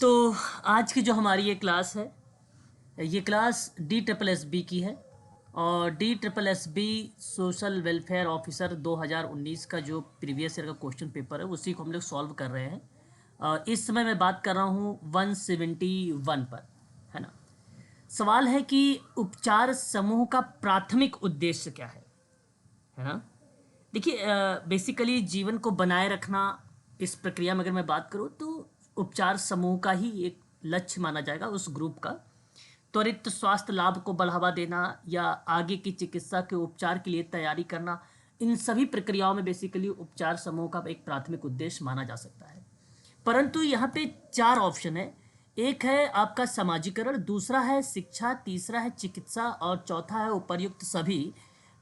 तो आज की जो हमारी ये क्लास है, ये क्लास DSSB की है और DSSB सोशल वेलफेयर ऑफिसर 2019 का जो प्रीवियस ईयर का क्वेश्चन पेपर है उसी को हम लोग सॉल्व कर रहे हैं। और इस समय मैं बात कर रहा हूँ 171 पर, है ना। सवाल है कि उपचार समूह का प्राथमिक उद्देश्य क्या है ना। देखिए, बेसिकली जीवन को बनाए रखना, इस प्रक्रिया में अगर मैं बात करूँ तो उपचार समूह का ही एक लक्ष्य माना जाएगा, उस ग्रुप का। त्वरित स्वास्थ्य लाभ को बढ़ावा देना या आगे की चिकित्सा के उपचार के लिए तैयारी करना, इन सभी प्रक्रियाओं में बेसिकली उपचार समूह का एक प्राथमिक उद्देश्य माना जा सकता है। परंतु यहाँ पे 4 ऑप्शन है। एक है आपका समाजीकरण, दूसरा है शिक्षा, तीसरा है चिकित्सा और चौथा है उपर्युक्त सभी।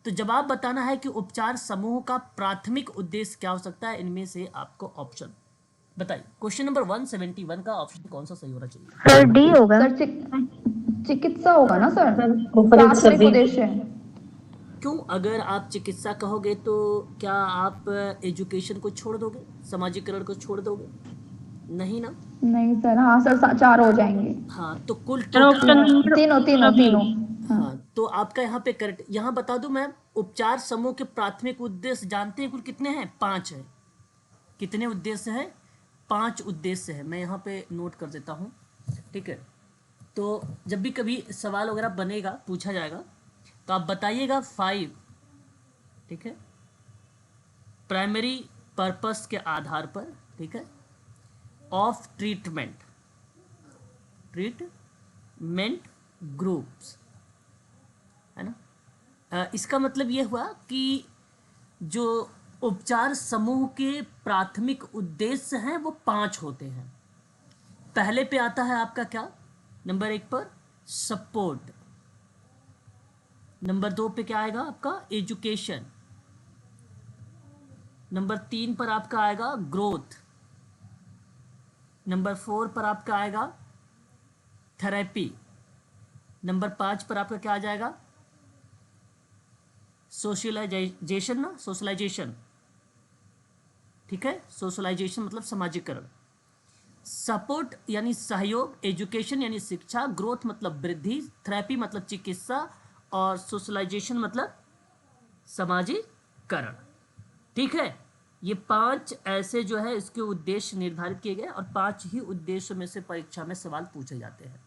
तो जवाब बताना है कि उपचार समूह का प्राथमिक उद्देश्य क्या हो सकता है। इनमें से आपको ऑप्शन बताइए। क्वेश्चन नंबर 171 का ऑप्शन कौन सा सही होना चाहिए? सर डी होगा। सर चिकित्सा होगा ना सर, उपर्युक्त प्राथमिक सभी। उद्देश्य। क्यों? अगर आप चिकित्सा कहोगे तो क्या आप एजुकेशन को छोड़ दोगे, समाजीकरण को छोड़ दोगे? नहीं ना। नहीं सर, हाँ सर, 4 हो जाएंगे। हाँ, तो कुल सर ऑप्शन नंबर तीनों तीनों सभी। तीनों। हाँ, तो आपका यहाँ पे करेक्ट। यहाँ बता दूं मैं, उपचार समूह के प्राथमिक उद्देश्य जानते हैं कुल कितने हैं? 5 है। कितने उद्देश्य है? 5 उद्देश्य है। मैं यहाँ पे नोट कर देता हूँ, ठीक है। तो जब भी कभी सवाल वगैरह बनेगा, पूछा जाएगा, तो आप बताइएगा 5, ठीक है, प्राइमरी पर्पस के आधार पर, ठीक है, ऑफ ट्रीटमेंट ग्रुप्स, है ना। इसका मतलब ये हुआ कि जो उपचार समूह के प्राथमिक उद्देश्य हैं वो 5 होते हैं। पहले पे आता है आपका क्या? नंबर 1 पर सपोर्ट, नंबर 2 पे क्या आएगा आपका? एजुकेशन, नंबर 3 पर आपका आएगा ग्रोथ, नंबर 4 पर आपका आएगा थेरेपी, नंबर 5 पर आपका क्या आ जाएगा? सोशलाइजेशन ना, सोशलाइजेशन, ठीक है। सोशलाइजेशन मतलब समाजीकरण। सपोर्ट यानी सहयोग, एजुकेशन यानी शिक्षा, ग्रोथ मतलब वृद्धि, थेरेपी मतलब चिकित्सा और सोशलाइजेशन मतलब समाजीकरण, ठीक है। ये 5 ऐसे जो है इसके उद्देश्य निर्धारित किए गए और 5 ही उद्देश्यों में से परीक्षा में सवाल पूछे जाते हैं।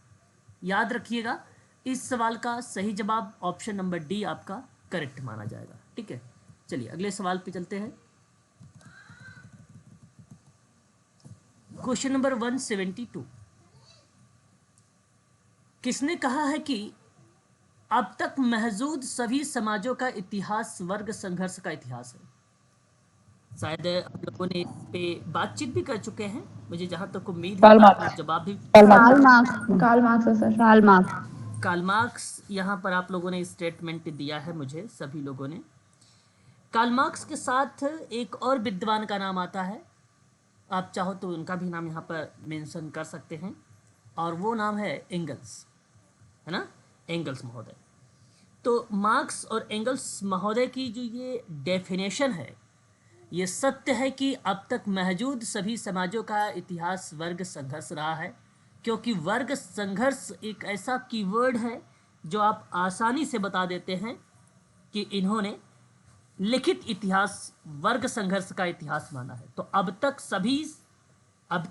याद रखिएगा, इस सवाल का सही जवाब ऑप्शन नंबर डी आपका करेक्ट माना जाएगा, ठीक है। चलिए अगले सवाल पे चलते हैं। क्वेश्चन नंबर 172, किसने कहा है कि अब तक महजूद सभी समाजों का इतिहास वर्ग संघर्ष का इतिहास है? शायद आप लोगों ने इस पे बातचीत भी कर चुके हैं, मुझे जहां तक उम्मीद है। Karl Marx. जवाब भी कार्ल मार्क्स है sir. Karl Marx. Karl Marx यहाँ पर आप लोगों ने स्टेटमेंट दिया है मुझे, सभी लोगों ने। कार्ल मार्क्स के साथ एक और विद्वान का नाम आता है, आप चाहो तो उनका भी नाम यहाँ पर मेंशन कर सकते हैं, और वो नाम है एंगल्स, है ना, एंगल्स महोदय। तो मार्क्स और एंगल्स महोदय की जो ये डेफिनेशन है, ये सत्य है कि अब तक मौजूद सभी समाजों का इतिहास वर्ग संघर्ष रहा है, क्योंकि वर्ग संघर्ष एक ऐसा कीवर्ड है जो आप आसानी से बता देते हैं कि इन्होंने लिखित इतिहास वर्ग संघर्ष का इतिहास माना है। तो अब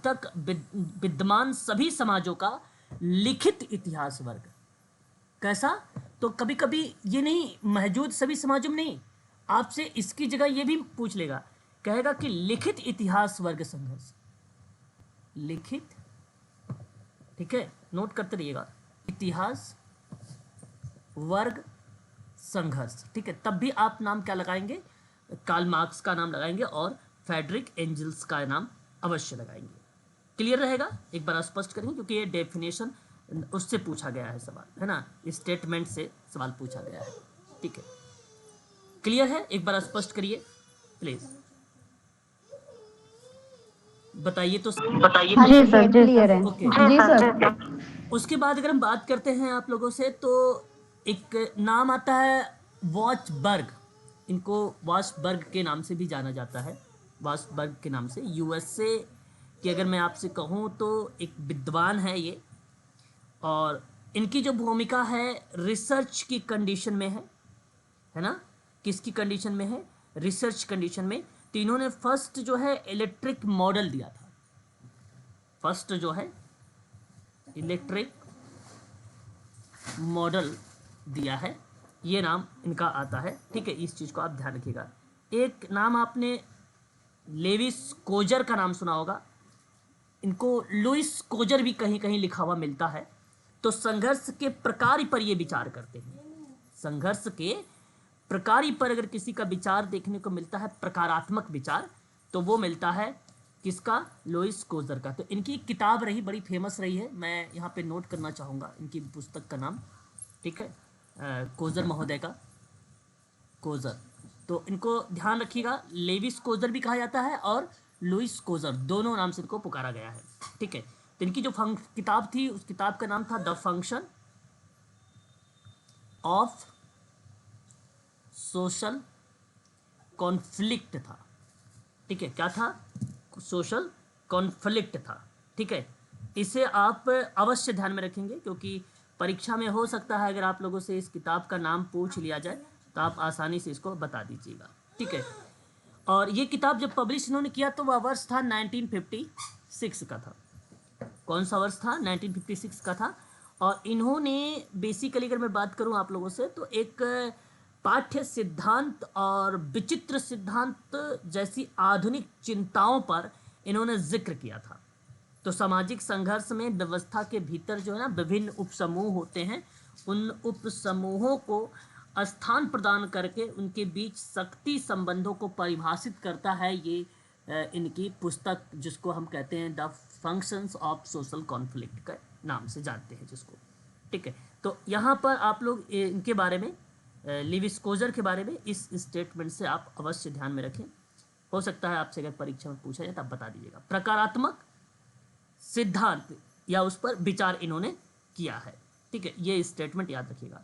तक विद्यमान सभी समाजों का लिखित इतिहास वर्ग कैसा? तो कभी कभी ये नहीं, मौजूद सभी समाजों में नहीं, आपसे इसकी जगह ये भी पूछ लेगा, कहेगा कि लिखित इतिहास वर्ग संघर्ष, लिखित, ठीक है, नोट करते रहिएगा, इतिहास वर्ग संघर्ष, ठीक है। तब भी आप नाम क्या लगाएंगे? कार्ल मार्क्स का नाम लगाएंगे और फ्रेडरिक एंजल्स का नाम अवश्य लगाएंगे। क्लियर रहेगा? एक बार स्पष्ट करेंगे, क्योंकि ये डेफिनेशन उससे पूछा गया है सवाल, है ना, स्टेटमेंट से सवाल पूछा गया है, ठीक है। क्लियर है? एक बार स्पष्ट करिए प्लीज, बताइए तो बताइए। जी सर, जी क्लियर है। ओके। जी सर। उसके बाद अगर हम बात करते हैं आप लोगों से, तो एक नाम आता है वॉचबर्ग। इनको वॉचबर्ग के नाम से भी जाना जाता है, वॉचबर्ग के नाम से। यूएसए कि अगर मैं आपसे कहूँ तो एक विद्वान है ये, और इनकी जो भूमिका है रिसर्च की कंडीशन में है ना, किसकी कंडीशन में है, रिसर्च कंडीशन में। तो इन्होंने फर्स्ट जो है इलेक्ट्रिक मॉडल दिया था, फर्स्ट जो है इलेक्ट्रिक मॉडल दिया है, ये नाम इनका आता है। ठीक है, इस चीज़ को आप ध्यान रखिएगा। एक नाम आपने लेविस कोजर का नाम सुना होगा, इनको लुइस कोजर भी कहीं कहीं लिखा हुआ मिलता है। तो संघर्ष के प्रकार पर ये विचार करते हैं, संघर्ष के प्रकार पर अगर किसी का विचार देखने को मिलता है, प्रकारात्मक विचार, तो वो मिलता है किसका, लुइस कोजर का। तो इनकी किताब रही, बड़ी फेमस रही है, मैं यहाँ पे नोट करना चाहूँगा इनकी पुस्तक का नाम। ठीक है, कोजर महोदय का, कोजर। तो इनको ध्यान रखिएगा, लेविस कोजर भी कहा जाता है और लुइस कोजर, दोनों नाम से इनको पुकारा गया है। ठीक है, तो इनकी जो किताब थी, उस किताब का नाम था the function of social conflict था। ठीक है, क्या था, सोशल कॉन्फ्लिक्ट था। ठीक है, इसे आप अवश्य ध्यान में रखेंगे, क्योंकि परीक्षा में हो सकता है अगर आप लोगों से इस किताब का नाम पूछ लिया जाए तो आप आसानी से इसको बता दीजिएगा। ठीक है, और ये किताब जब पब्लिश इन्होंने किया तो वह वर्ष था 1956 का था। कौन सा वर्ष था, 1956 का था। और इन्होंने बेसिकली अगर मैं बात करूं आप लोगों से, तो एक पाठ्य सिद्धांत और विचित्र सिद्धांत जैसी आधुनिक चिंताओं पर इन्होंने जिक्र किया था। तो सामाजिक संघर्ष में व्यवस्था के भीतर जो है ना विभिन्न उपसमूह होते हैं, उन उपसमूहों को स्थान प्रदान करके उनके बीच शक्ति संबंधों को परिभाषित करता है ये इनकी पुस्तक, जिसको हम कहते हैं the functions of social conflict के नाम से जानते हैं जिसको। ठीक है, तो यहाँ पर आप लोग इनके बारे में, लिविस कोजर के बारे में इस स्टेटमेंट से आप अवश्य ध्यान में रखें। हो सकता है आपसे अगर परीक्षा में पूछा जाए तब बता दीजिएगा। प्रकारात्मक सिद्धांत या उस पर विचार इन्होंने किया है। ठीक है, ये स्टेटमेंट याद रखिएगा।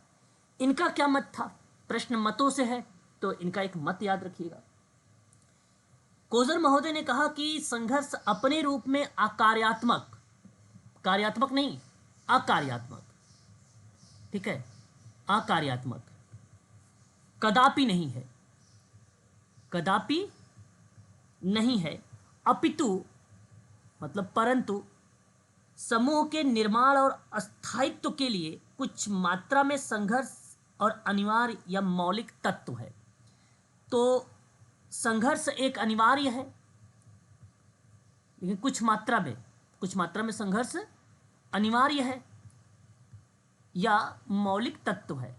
इनका क्या मत था, प्रश्न मतों से है, तो इनका एक मत याद रखिएगा। कोजर महोदय ने कहा कि संघर्ष अपने रूप में अकार्यात्मक, कार्यात्मक नहीं, अकार्यात्मक, ठीक है, अकार्यात्मक कदापि नहीं है, कदापि नहीं है, अपितु मतलब परंतु समूह के निर्माण और स्थायित्व के लिए कुछ मात्रा में संघर्ष और अनिवार्य या मौलिक तत्व है। तो संघर्ष एक अनिवार्य है, लेकिन कुछ मात्रा में संघर्ष अनिवार्य है या मौलिक तत्व है।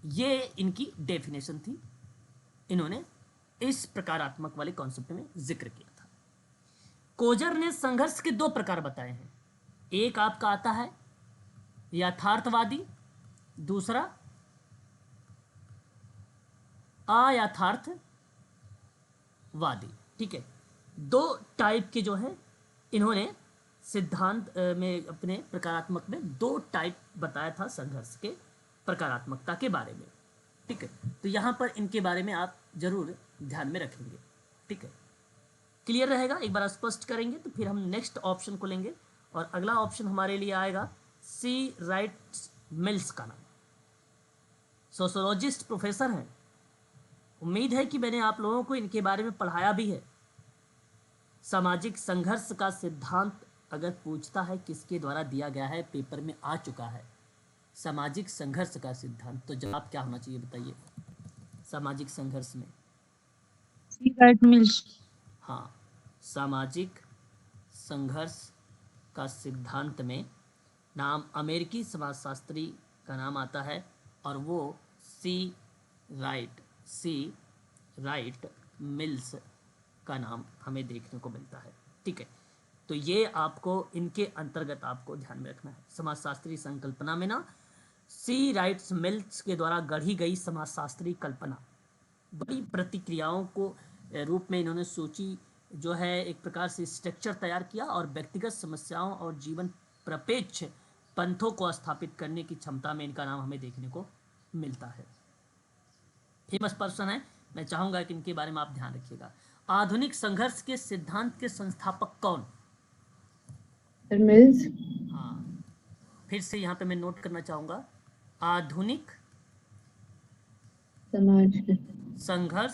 ये इनकी डेफिनेशन थी, इन्होंने इस प्रकारात्मक वाले कॉन्सेप्ट में जिक्र किया था। कोजर ने संघर्ष के दो प्रकार बताए हैं, एक आपका आता है यथार्थवादी, दूसरा अयथार्थवादी। ठीक है, दो टाइप के जो है इन्होंने सिद्धांत में अपने प्रकारात्मक में दो टाइप बताया था संघर्ष के प्रकारात्मकता के बारे में। ठीक है, तो यहाँ पर इनके बारे में आप जरूर ध्यान में रखेंगे। ठीक है, क्लियर रहेगा, एक बार स्पष्ट करेंगे तो फिर हम नेक्स्ट ऑप्शन को लेंगे। और अगला ऑप्शन हमारे लिए आएगा सी राइट मिल्स का नाम, सोशोलॉजिस्ट प्रोफेसर हैं। उम्मीद है कि मैंने आप लोगों को इनके बारे में पढ़ाया भी है। सामाजिक संघर्ष का सिद्धांत अगर पूछता है किसके द्वारा दिया गया है, पेपर में आ चुका है सामाजिक संघर्ष का सिद्धांत, तो जवाब क्या होना चाहिए बताइए सामाजिक संघर्ष में? Right mills. हाँ, सामाजिक संघर्ष का सिद्धांत में नाम अमेरिकी समाजशास्त्री का नाम आता है और वो सी राइट मिल्स का नाम हमें देखने को मिलता है। ठीक है, तो ये आपको इनके अंतर्गत आपको ध्यान में रखना है। समाजशास्त्री संकल्पना में ना सी राइट्स मिल्स के द्वारा गढ़ी गई समाजशास्त्री कल्पना बड़ी प्रतिक्रियाओं को रूप में इन्होंने सोची, जो है एक प्रकार से स्ट्रक्चर तैयार किया और व्यक्तिगत समस्याओं और जीवन प्रपेक्ष पंथों को स्थापित करने की क्षमता में इनका नाम हमें देखने को मिलता है। फेमस पर्सन है, मैं चाहूँगा कि इनके बारे में आप ध्यान रखिएगा। आधुनिक संघर्ष के सिद्धांत के संस्थापक कौन? Sir mills. हाँ, फिर से यहाँ पे मैं नोट करना चाहूँगा, आधुनिक समाज। संघर्ष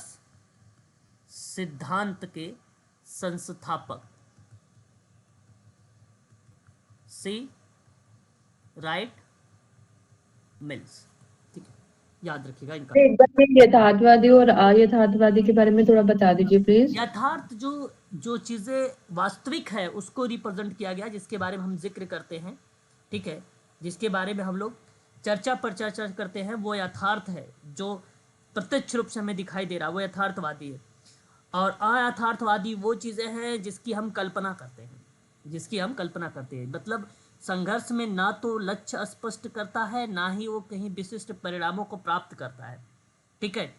सिद्धांत के संस्थापक। सी राइट मिल्स। ठीक है, याद रखिएगा इनका। एक बार ये यथार्थवादी और अयथार्थवादी के बारे में थोड़ा बता दीजिए प्लीज। यथार्थ जो जो चीज़ें वास्तविक है उसको रिप्रेजेंट किया गया, जिसके बारे में हम जिक्र करते हैं, ठीक है, जिसके बारे में हम लोग चर्चा पर चर्चा करते हैं, वो यथार्थ है। जो प्रत्यक्ष रूप से हमें दिखाई दे रहा है वो यथार्थवादी है। और अयथार्थवादी वो चीज़ें हैं जिसकी हम कल्पना करते हैं, जिसकी हम कल्पना करते हैं। मतलब संघर्ष में ना तो लक्ष्य स्पष्ट करता है, ना ही वो कहीं विशिष्ट परिणामों को प्राप्त करता है, ठीक है।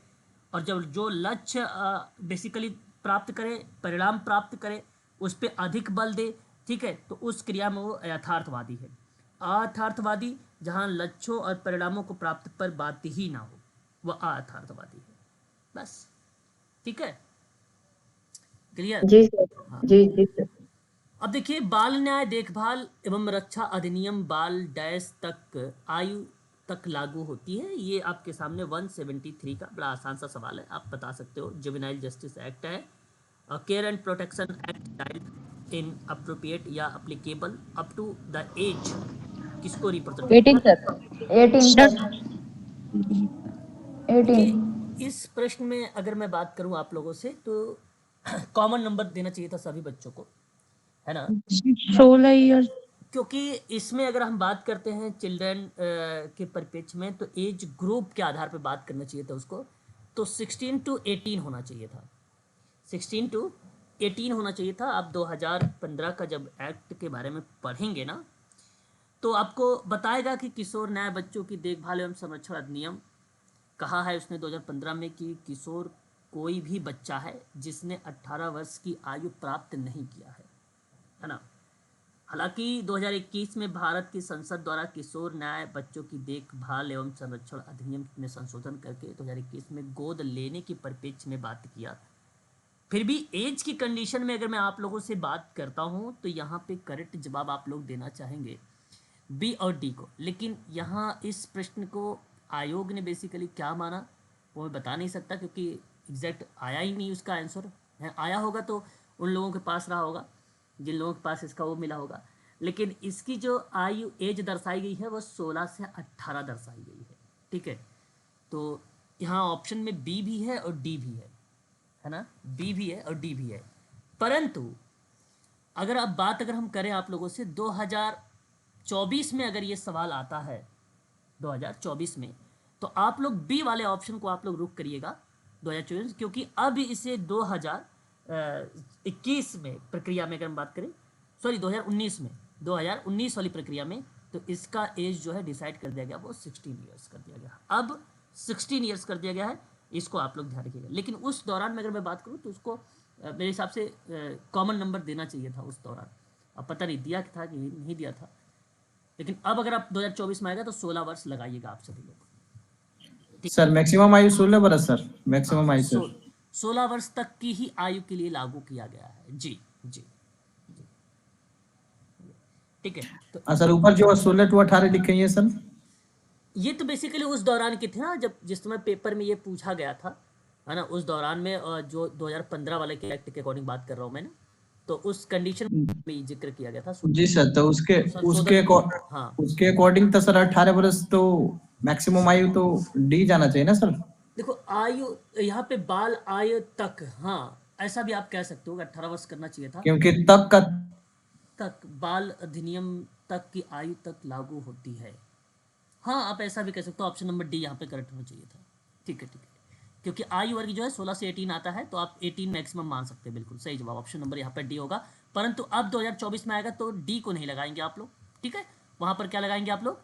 और जब जो लक्ष्य बेसिकली प्राप्त करे, परिणाम प्राप्त करे, उस पर अधिक बल दे, ठीक है, तो उस क्रिया में वो यथार्थवादी है। अयथार्थवादी जहाँ लक्ष्यों और परिणामों को प्राप्त पर बात ही ना हो, वह अयथार्थवादी है। बस, ठीक है, क्लियर। जी सर। हाँ, जी जी सर। अब देखिए, बाल न्याय देखभाल एवं रक्षा अधिनियम बाल डैश तक आयु तक लागू होती है। ये आपके सामने 173 का बड़ा आसान सा सवाल है, आप बता सकते हो। जुवेनाइल जस्टिस एक्ट है, care and protection act child in appropriate या applicable up to the age किसको रिप्रेजेंट 18 सर। 18 सर सर, देखिए, 18। इस प्रश्न में अगर मैं बात करूं आप लोगों से तो कॉमन नंबर देना चाहिए था सभी बच्चों को, है ना, 16 ईयर। क्योंकि इसमें अगर हम बात करते हैं चिल्ड्रन के परिप्रेक्ष्य में, तो एज ग्रुप के आधार पर बात करना चाहिए था उसको। तो 16 टू 18 होना चाहिए था, 16 टू 18 होना चाहिए था। आप 2015 का जब एक्ट के बारे में पढ़ेंगे ना, तो आपको बताएगा कि किशोर न्याय बच्चों की देखभाल एवं संरक्षण अधिनियम, कहा है उसने 2015 में कि किशोर कोई भी बच्चा है जिसने 18 वर्ष की आयु प्राप्त नहीं किया है ना। हालांकि 2021 में भारत की संसद द्वारा किशोर न्याय बच्चों की देखभाल एवं संरक्षण अधिनियम में संशोधन करके 2021 में गोद लेने की परिप्रेक्ष्य में बात किया। फिर भी एज की कंडीशन में अगर मैं आप लोगों से बात करता हूं तो यहाँ पे करेक्ट जवाब आप लोग देना चाहेंगे बी और डी को। लेकिन यहाँ इस प्रश्न को आयोग ने बेसिकली क्या माना वो मैं बता नहीं सकता, क्योंकि एग्जैक्ट आया ही नहीं उसका आंसर है। आया होगा तो उन लोगों के पास रहा होगा जिन लोगों के पास इसका वो मिला होगा। लेकिन इसकी जो आयु एज दर्शाई गई है वो 16 से 18 दर्शाई गई है, ठीक है। तो यहाँ ऑप्शन में बी भी है और डी भी है ना, बी भी है और डी भी है। परंतु अगर अब बात अगर हम करें आप लोगों से 2024 में अगर ये सवाल आता है 2024 में, तो आप लोग बी वाले ऑप्शन को आप लोग रुक करिएगा 2024, क्योंकि अब इसे 2021 में प्रक्रिया में अगर हम बात करें, सॉरी 2019 वाली प्रक्रिया में, तो इसका एज जो है डिसाइड कर दिया गया, वो 16 ईयर्स कर दिया गया। अब 16 ईयर्स कर दिया गया है, इसको आप लोग ध्यान रखिएगा। लेकिन उस दौरान में अगर मैं बात करूँ तो उसको मेरे हिसाब से कॉमन नंबर देना चाहिए था उस दौरान। अब पता नहीं दिया था कि नहीं दिया था, लेकिन अब अगर आप 2024 में आएगा तो 16 वर्ष लगाइएगा आप सभी लोग। सर मैक्सिमम आयु 16 वर्ष सर, मैक्सिमम आयु सर 16 वर्ष तक की ही आयु के लिए लागू किया गया है। जी जी, ठीक है। तो सर ऊपर जो 16 टू 18 लिखे हैं सर, ये तो बेसिकली उस दौरान की थी ना, जब जिस समय पेपर में ये पूछा गया था, है ना, उस दौरान में जो 2015 वाले के एक्ट के अकॉर्डिंग बात कर रहा हूँ मैं ना, तो उस कंडीशन में जिक्र किया गया था। जी सर। तो उसके हाँ, उसके अकॉर्डिंग तो सर 18 वर्ष तो मैक्सिमम आयु तो डी जाना चाहिए ना सर। देखो आयु यहाँ पे बाल आयु तक, हाँ ऐसा भी आप कह सकते हो, 18 वर्ष करना चाहिए था, क्योंकि तक बाल अधिनियम तक की आयु तक लागू होती है। हाँ, आप ऐसा भी कह सकते हो, ऑप्शन नंबर डी यहाँ पे करेक्ट होना चाहिए था। ठीक है, ठीक है, क्योंकि आयु वर्ग जो है 16 से 18 आता है, तो आप 18 मैक्सिमम मान सकते हैं। बिल्कुल सही जवाब, ऑप्शन नंबर यहाँ पे डी होगा। परंतु अब 2024 में आएगा तो डी को नहीं लगाएंगे आप लोग, ठीक है। वहां पर क्या लगाएंगे आप लोग?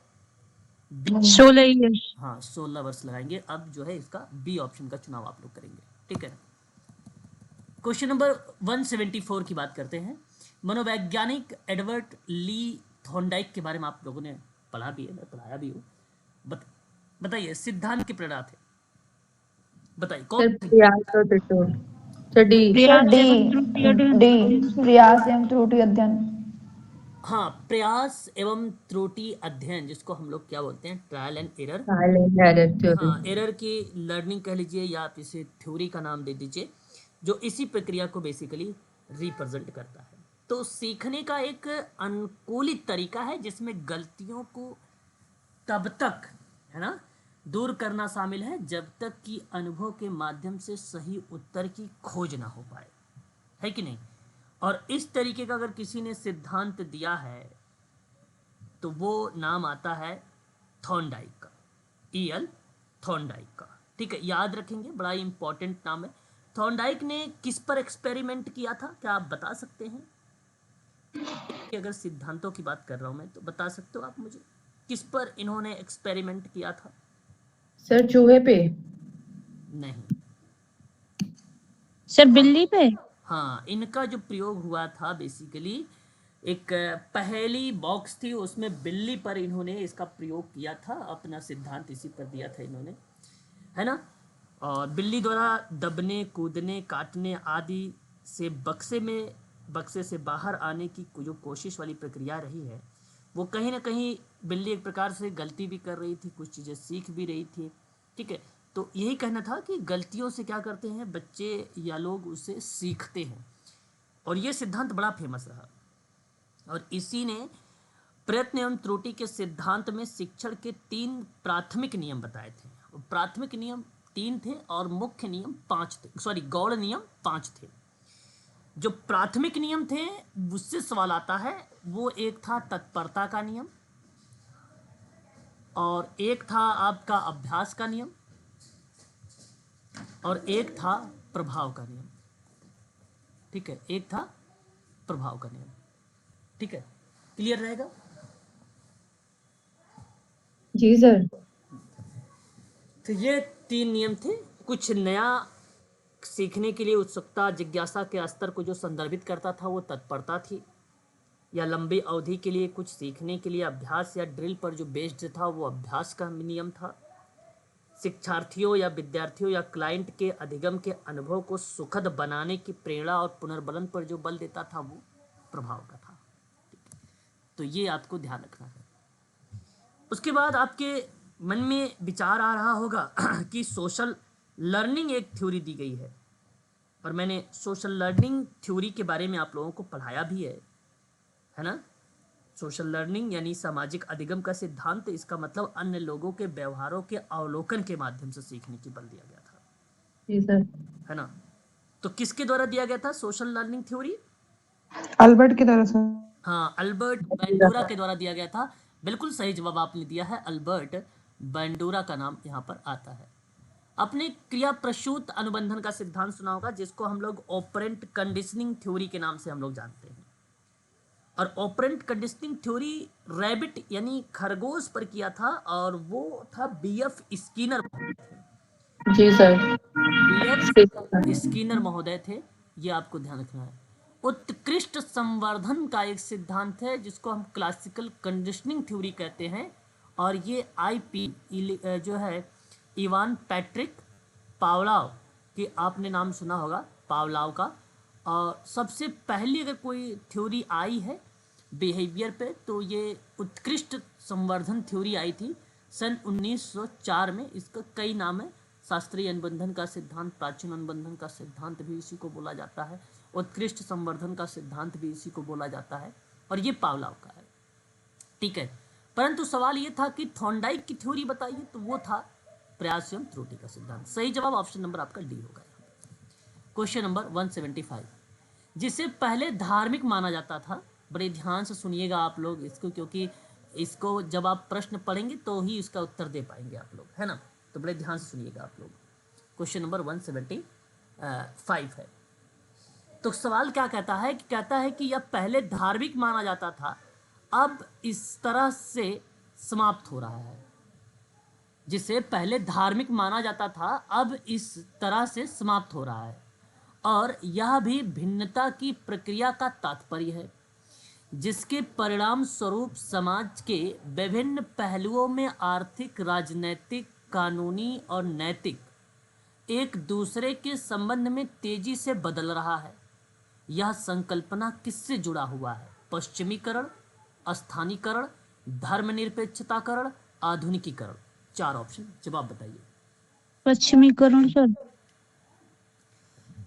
16 ईयर। हाँ, 16 वर्ष लगाएंगे। अब जो है इसका बी ऑप्शन का चुनाव आप लोग करेंगे, ठीक है। क्वेश्चन नंबर 174 की बात करते हैं। मनोवैज्ञानिक एडवर्ड ली थॉर्नडाइक के बारे में आप लोगों ने पढ़ा भी है, मैं पढ़ाया भी हूँ। बताइए सिद्धांत के प्रणेता थे, बताइए कौन थे? Sir D. डी डी प्रयास एवं त्रुटि अध्ययन। हाँ, प्रयास एवं त्रुटि अध्ययन, जिसको हम लोग क्या बोलते हैं, ट्रायल एंड एरर। थ्योरी। हाँ, एरर की लर्निंग कह लीजिए या आप इसे थ्योरी का नाम दे दीजिए, जो इसी प्रक्रिया को बेसिकली रिप्रेजेंट करता है। तो सीखने का एक अनुकूलित तरीका है जिसमें गलतियों को तब तक, है ना, दूर करना शामिल है जब तक कि अनुभव के माध्यम से सही उत्तर की खोज ना हो पाए, है कि नहीं। और इस तरीके का अगर किसी ने सिद्धांत दिया है तो वो नाम आता है थॉर्नडाइक का, E.L. थॉर्नडाइक का। ठीक है, याद रखेंगे, बड़ा इंपॉर्टेंट नाम है। थॉर्नडाइक ने किस पर एक्सपेरिमेंट किया था, क्या आप बता सकते हैं? कि अगर सिद्धांतों की बात कर रहा हूं मैं, तो बता सकते हो आप मुझे किस पर इन्होंने एक्सपेरिमेंट किया था? सर चूहे पे। नहीं। सर बिल्ली पे। हाँ, इनका जो प्रयोग हुआ था बेसिकली एक पहेली बॉक्स थी, उसमें बिल्ली पर इन्होंने इसका प्रयोग किया था, अपना सिद्धांत इसी पर दिया था इन्होंने, है ना। और बिल्ली द्वारा दबने, कूदने, काटने आदि से बक्से से बाहर आने की जो कोशिश वाली प्रक्रिया रही है, वो कहीं ना कहीं बिल्ली एक प्रकार से गलती भी कर रही थी, कुछ चीज़ें सीख भी रही थी। ठीक है, तो यही कहना था कि गलतियों से क्या करते हैं बच्चे या लोग, उसे सीखते हैं। और ये सिद्धांत बड़ा फेमस रहा, और इसी ने प्रयत्न एवं त्रुटि के सिद्धांत में शिक्षण के 3 प्राथमिक नियम बताए थे। और प्राथमिक नियम 3 थे और मुख्य नियम 5 थे, सॉरी गौड़ नियम 5 थे। जो प्राथमिक नियम थे उससे सवाल आता है, वो एक था तत्परता का नियम, और एक था आपका अभ्यास का नियम, और एक था प्रभाव का नियम। ठीक है, एक था प्रभाव का नियम। ठीक है, क्लियर रहेगा? जी सर। तो ये 3 नियम थे। कुछ नया सीखने के लिए उत्सुकता, जिज्ञासा के स्तर को जो संदर्भित करता था वो तत्परता थी, या लंबी अवधि के लिए कुछ सीखने के लिए अभ्यास या ड्रिल पर जो बेस्ड था वो अभ्यास का नियम था। शिक्षार्थियों या विद्यार्थियों या क्लाइंट के अधिगम के अनुभव को सुखद बनाने की प्रेरणा और पुनर्बलन पर जो बल देता था वो प्रभाव का था। तो ये आपको ध्यान रखना है। उसके बाद आपके मन में विचार आ रहा होगा कि सोशल लर्निंग एक थ्योरी दी गई है, और मैंने सोशल लर्निंग थ्योरी के बारे में आप लोगों को पढ़ाया भी है ना। सोशल लर्निंग यानी सामाजिक अधिगम का सिद्धांत, इसका मतलब अन्य लोगों के व्यवहारों के अवलोकन के माध्यम से सीखने की बल दिया गया था, जी सर। है ना। तो किसके द्वारा दिया गया था सोशल लर्निंग थ्योरी? अल्बर्ट की तरह से। हाँ, अल्बर्ट बैंडूरा के द्वारा दिया गया था। बिल्कुल सही जवाब आपने दिया है, अल्बर्ट बैंडूरा का नाम यहाँ पर आता है। अपने क्रिया प्रसूत अनुबंधन का सिद्धांत सुना होगा, जिसको हम लोग ऑपरेंट कंडीशनिंग थ्योरी के नाम से हम लोग जानते हैं। और ऑपरेंट कंडीशनिंग थ्योरी रैबिट यानी खरगोश पर किया था, और वो था BF स्किनर। जी सर। BF स्किनर महोदय थे, ये आपको ध्यान रखना है। उत्कृष्ट संवर्धन का एक सिद्धांत है जिसको हम क्लासिकल कंडीशनिंग थ्योरी कहते हैं, और ये IP जो है इवान पैट्रिक पावलाव के, आपने नाम सुना होगा पावलाव का। और सबसे पहली अगर कोई थ्योरी आई है बिहेवियर पे, तो ये उत्कृष्ट संवर्धन थ्योरी आई थी सन 1904 में। इसका कई नाम है, शास्त्रीय अनुबंधन का सिद्धांत, प्राचीन अनुबंधन का सिद्धांत भी इसी को बोला जाता है, उत्कृष्ट संवर्धन का सिद्धांत भी इसी को बोला जाता है, और ये पावलाव का है। ठीक है, परंतु सवाल ये था कि थॉर्नडाइक की थ्योरी बताइए, तो वो था प्रयास एवं त्रुटि का सिद्धांत। सही जवाब ऑप्शन नंबर आपका डी होगा। क्वेश्चन नंबर 175, जिसे पहले धार्मिक माना जाता था, बड़े ध्यान से सुनिएगा आप लोग इसको, क्योंकि इसको जब आप प्रश्न पढ़ेंगे तो ही इसका उत्तर दे पाएंगे आप लोग, है ना। तो बड़े ध्यान से सुनिएगा आप लोग। क्वेश्चन नंबर 175 है। तो सवाल क्या कहता है कि यह पहले धार्मिक माना जाता था, अब इस तरह से समाप्त हो रहा है। जिसे पहले धार्मिक माना जाता था, अब इस तरह से समाप्त हो रहा है, और यह भी भिन्नता की प्रक्रिया का तात्पर्य है, जिसके परिणाम स्वरूप समाज के विभिन्न पहलुओं में आर्थिक, राजनैतिक, कानूनी और नैतिक एक दूसरे के संबंध में तेजी से बदल रहा है। यह संकल्पना किससे जुड़ा हुआ है? पश्चिमीकरण, स्थानीकरण, धर्मनिरपेक्षताकरण, आधुनिकीकरण। 4 ऑप्शन, जवाब बताइए। पश्चिमीकरण सर।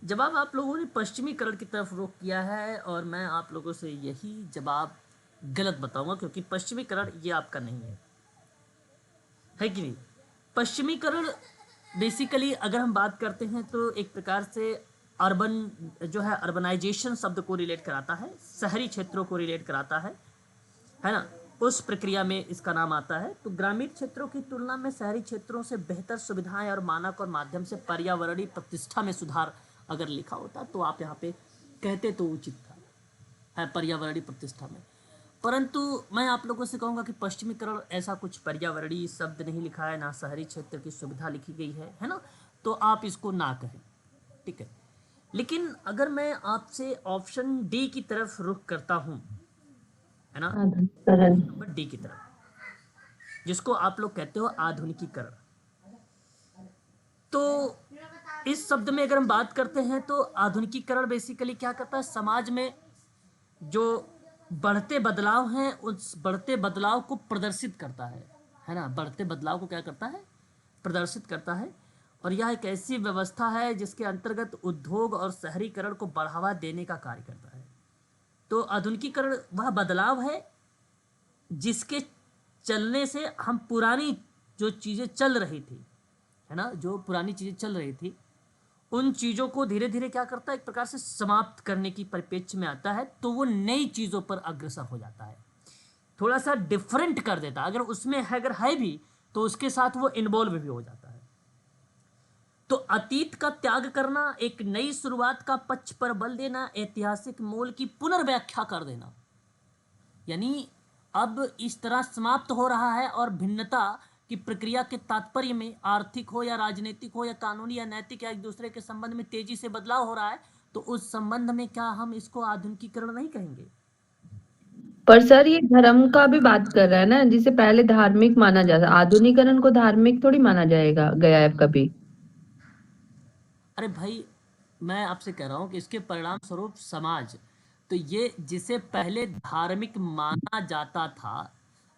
जवाब आप लोगों ने पश्चिमीकरण की तरफ रुख किया है और मैं आप लोगों से यही जवाब गलत बताऊंगा, क्योंकि पश्चिमीकरण ये आपका नहीं है कि नहीं। पश्चिमीकरण बेसिकली अगर हम बात करते हैं तो एक प्रकार से अर्बन जो है, अर्बनाइजेशन शब्द को रिलेट कराता है, शहरी क्षेत्रों को रिलेट कराता है ना, उस प्रक्रिया में इसका नाम आता है। तो ग्रामीण क्षेत्रों की तुलना में शहरी क्षेत्रों से बेहतर सुविधाएं और मानक और माध्यम से पर्यावरणीय प्रतिष्ठा में सुधार अगर लिखा होता तो आप यहाँ पे कहते तो उचित था, है पर्यावरणीय प्रतिष्ठा में। परंतु मैं आप लोगों से कहूँगा कि पश्चिमीकरण ऐसा कुछ पर्यावरणीय शब्द नहीं लिखा है, ना शहरी क्षेत्र की सुविधा लिखी गई है ना, तो आप इसको ना कहें, ठीक है। लेकिन अगर मैं आपसे ऑप्शन डी की तरफ रुख करता हूँ, है ना, नंबर डी की तरफ, जिसको आप लोग कहते हो आधुनिकीकरण, तो इस शब्द में अगर हम बात करते हैं तो आधुनिकीकरण बेसिकली क्या करता है, समाज में जो बढ़ते बदलाव हैं उस बढ़ते बदलाव को प्रदर्शित करता है ना, बढ़ते बदलाव को क्या करता है, प्रदर्शित करता है। और यह एक ऐसी व्यवस्था है जिसके अंतर्गत उद्योग और शहरीकरण को बढ़ावा देने का कार्य करता है। तो आधुनिकीकरण वह बदलाव है जिसके चलने से हम पुरानी जो चीज़ें चल रही थी, है ना, जो पुरानी चीज़ें चल रही थी उन चीज़ों को धीरे धीरे क्या करता है, एक प्रकार से समाप्त करने की परिप्रेक्ष्य में आता है, तो वो नई चीज़ों पर अग्रसर हो जाता है, थोड़ा सा डिफरेंट कर देता है। अगर उसमें है, अगर है भी तो उसके साथ वो इन्वॉल्व भी हो जाता है। तो अतीत का त्याग करना, एक नई शुरुआत का पक्ष पर बल देना, ऐतिहासिक मूल की पुनर्व्याख्या कर देना, यानी अब इस तरह समाप्त हो रहा है और भिन्नता की प्रक्रिया के तात्पर्य में आर्थिक हो या राजनीतिक हो या कानूनी या नैतिक या एक दूसरे के संबंध में तेजी से बदलाव हो रहा है, तो उस संबंध में क्या हम इसको आधुनिकीकरण नहीं कहेंगे? पर सर ये धर्म का भी बात कर रहा है ना, जिसे पहले धार्मिक माना जाता, आधुनिकरण को धार्मिक थोड़ी माना जाएगा गया है कभी। अरे भाई, मैं आपसे कह रहा हूँ कि इसके परिणाम स्वरूप समाज, तो ये जिसे पहले धार्मिक माना जाता था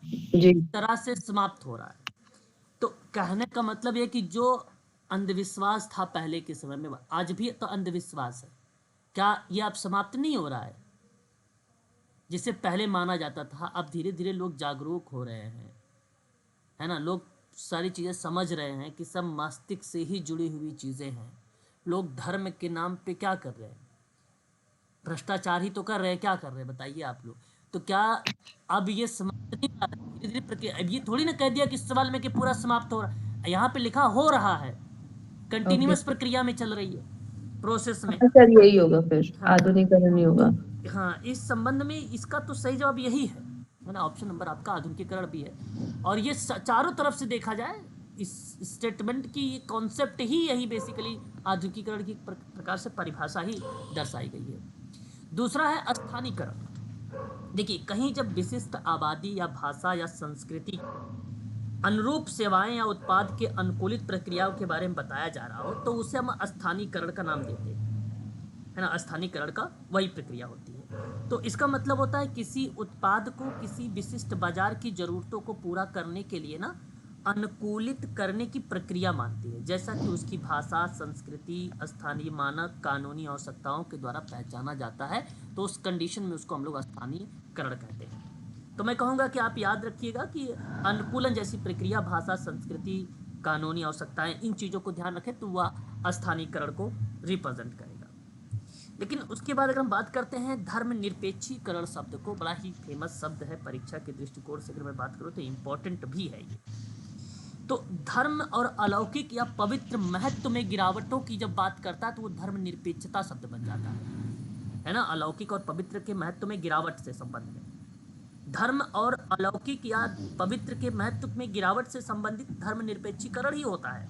जी इस तरह से समाप्त हो रहा है। तो कहने का मतलब ये कि जो अंधविश्वास था पहले के समय में, आज भी तो अंधविश्वास है, क्या ये अब समाप्त नहीं हो रहा है? जिसे पहले माना जाता था, अब धीरे धीरे लोग जागरूक हो रहे हैं, है ना, लोग सारी चीज़ें समझ रहे हैं कि सब मस्तिष्क से ही जुड़ी हुई चीज़ें हैं। लोग धर्म के नाम पे क्या कर रहे हैं, भ्रष्टाचार ही तो कर रहे हैं, क्या कर रहे हैं बताइए आप लोग। तो क्या अब ये समाप्त नहीं हो रहा है? धीरे धीरे प्रक्रिया, अब ये थोड़ी ना कह दिया कि इस सवाल में कि पूरा समाप्त हो रहा है, यहाँ पे लिखा हो रहा है, कंटिन्यूअस प्रक्रिया में चल रही है, प्रोसेस में। सर यही होगा, फिर आधुनिकरण ही होगा। हाँ, इस संबंध में इसका तो सही जवाब यही है ना, ऑप्शन नंबर आपका आधुनिकीकरण भी है। और ये चारों तरफ से देखा जाए, इस स्टेटमेंट की कॉन्सेप्ट ही यही बेसिकली आधुनिकीकरण की प्रकार से परिभाषा ही दर्शाई गई है। दूसरा है स्थानीकरण। देखिए, कहीं जब विशिष्ट आबादी या भाषा या संस्कृति अनुरूप सेवाएं या उत्पाद के अनुकूलित प्रक्रियाओं के बारे में बताया जा रहा हो तो उसे हम स्थानीकरण का नाम देते हैं, है ना। स्थानीकरण का वही प्रक्रिया होती है। तो इसका मतलब होता है किसी उत्पाद को किसी विशिष्ट बाजार की जरूरतों को पूरा करने के लिए ना अनुकूलित करने की प्रक्रिया मानती है, जैसा कि उसकी भाषा, संस्कृति, स्थानीय मानक, कानूनी आवश्यकताओं के द्वारा पहचाना जाता है, तो उस कंडीशन में उसको हम लोग स्थानीयकरण कहते हैं। तो मैं कहूँगा कि आप याद रखिएगा कि अनुकूलन जैसी प्रक्रिया, भाषा, संस्कृति, कानूनी आवश्यकताएं, इन चीज़ों को ध्यान रखें तो वह स्थानीयकरण को रिप्रेजेंट करेगा। लेकिन उसके बाद अगर हम बात करते हैं धर्मनिरपेक्षीकरण शब्द को, बड़ा ही फेमस शब्द है परीक्षा के दृष्टिकोण से अगर मैं बात करूँ तो इम्पोर्टेंट भी है ये। तो धर्म और अलौकिक या पवित्र महत्व में गिरावटों की जब बात करता है तो वो धर्मनिरपेक्षता शब्द बन जाता है ना। अलौकिक और पवित्र के महत्व में गिरावट से संबंध में, धर्म और अलौकिक या पवित्र के महत्व में गिरावट से संबंधित धर्मनिरपेक्षीकरण ही होता है।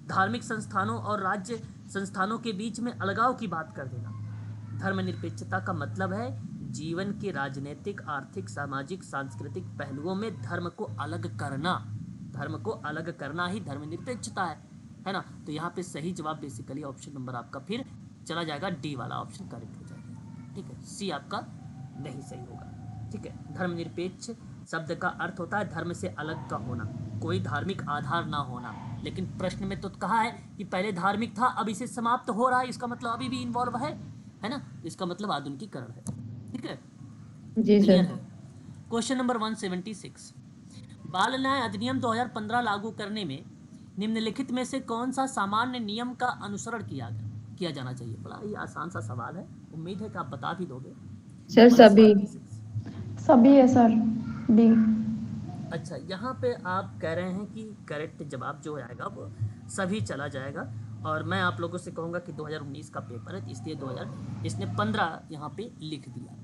धार्मिक संस्थानों और राज्य संस्थानों के बीच में अलगाव की बात कर देना। धर्मनिरपेक्षता का मतलब है जीवन के राजनीतिक, आर्थिक, सामाजिक, सांस्कृतिक पहलुओं में धर्म को अलग करना। धर्म को अलग करना ही धर्मनिरपेक्षता है ना। तो यहाँ पे सही जवाब बेसिकली ऑप्शन नंबर आपका फिर चला जाएगा, डी वाला ऑप्शन करेक्ट हो जाएगा, ठीक है। सी आपका नहीं सही होगा। ठीक है। धर्मनिरपेक्ष शब्द का अर्थ होता है धर्म से अलग का होना, कोई धार्मिक आधार ना होना। लेकिन प्रश्न में तो कहा है कि पहले धार्मिक था, अब इसे समाप्त हो रहा है, इसका मतलब अभी भी इन्वॉल्व है ना, इसका मतलब आधुनिकीकरण है। ठीक है, जी क्लियर सर। है। क्वेश्चन नंबर 176, बाल न्याय अधिनियम 2015 लागू करने में निम्नलिखित में से कौन सा सामान्य नियम का अनुसरण किया जाना चाहिए? बड़ा ही आसान सा सवाल है, उम्मीद है कि आप बता भी दोगे। सर सभी। 176। सभी है सर, डी। अच्छा, यहाँ पे आप कह रहे हैं कि करेक्ट जवाब जो आएगा वो सभी चला जाएगा, और मैं आप लोगों से कहूँगा कि 2019 का पेपर है, इसलिए 2000 इसने 15 यहाँ पे लिख दिया।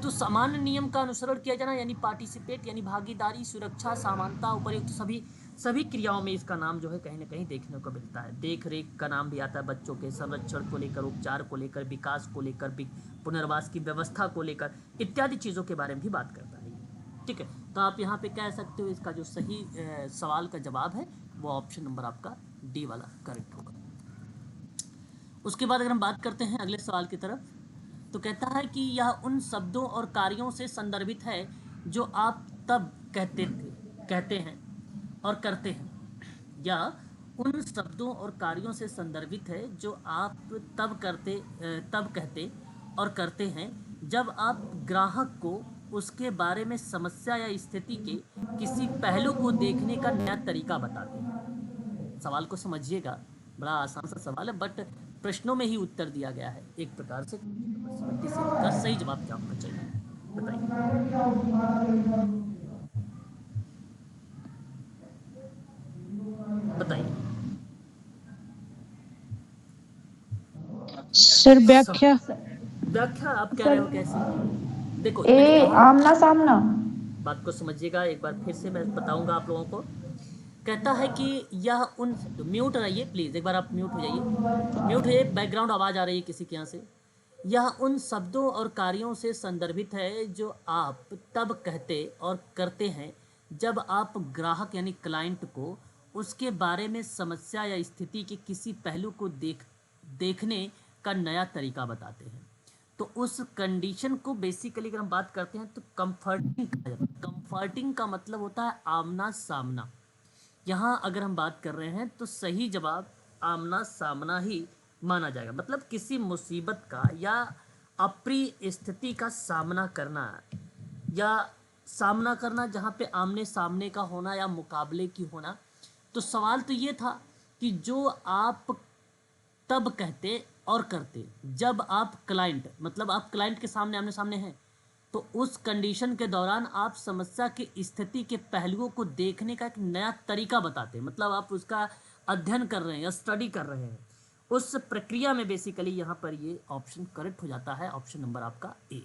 तो सामान्य नियम का अनुसरण किया जाना यानी पार्टिसिपेट यानी भागीदारी, सुरक्षा, समानता, उपयुक्त सभी क्रियाओं में इसका नाम जो है कहीं ना कहीं देखने को मिलता है। देख रेख का नाम भी आता है, बच्चों के संरक्षण को लेकर, उपचार को लेकर, विकास को लेकर, पुनर्वास की व्यवस्था को लेकर, इत्यादि चीज़ों के बारे में भी बात करता है। ठीक है, तो आप यहाँ पे कह सकते हो इसका जो सही सवाल का जवाब है वो ऑप्शन नंबर आपका डी वाला करेक्ट होगा। उसके बाद अगर हम बात करते हैं अगले सवाल की तरफ, तो कहता है कि यह उन शब्दों और कार्यों से संदर्भित है जो आप तब कहते हैं और करते हैं, या उन शब्दों और कार्यों से संदर्भित है जो आप तब कहते और करते हैं जब आप ग्राहक को उसके बारे में समस्या या स्थिति के किसी पहलू को देखने का नया तरीका बताते हैं। सवाल को समझिएगा, बड़ा आसान सा सवाल है, बट प्रश्नों में ही उत्तर दिया गया है एक प्रकार से। 76 का सही जवाब क्या होना चाहिए बताइए। सर व्याख्या। व्याख्या आप कह रहे हो कैसे? देखो मैंने ए कहा, आमना सामना। बात को समझिएगा, एक बार फिर से मैं बताऊंगा आप लोगों को। कहता है कि यह उन, म्यूट रहिए प्लीज़, एक बार आप म्यूट हो जाइए, म्यूट है, बैकग्राउंड आवाज़ आ रही है किसी के यहाँ से। यह उन शब्दों और कार्यों से संदर्भित है जो आप तब कहते और करते हैं जब आप ग्राहक यानी क्लाइंट को उसके बारे में समस्या या स्थिति के किसी पहलू को देखने का नया तरीका बताते हैं। तो उस कंडीशन को बेसिकली अगर हम बात करते हैं तो कंफर्टिंग कहा जाता है। कंफर्टिंग का मतलब होता है आमना सामना। यहाँ अगर हम बात कर रहे हैं तो सही जवाब आमना सामना ही माना जाएगा, मतलब किसी मुसीबत का या अप्रिय स्थिति का सामना करना, या सामना करना जहाँ पे आमने सामने का होना या मुकाबले की होना। तो सवाल तो ये था कि जो आप तब कहते और करते जब आप क्लाइंट, मतलब आप क्लाइंट के सामने आमने सामने हैं, तो उस कंडीशन के दौरान आप समस्या की स्थिति के पहलुओं को देखने का एक नया तरीका बताते हैं, मतलब आप उसका अध्ययन कर रहे हैं या स्टडी कर रहे हैं। उस प्रक्रिया में बेसिकली यहाँ पर ये ऑप्शन करेक्ट हो जाता है, ऑप्शन नंबर आपका ए।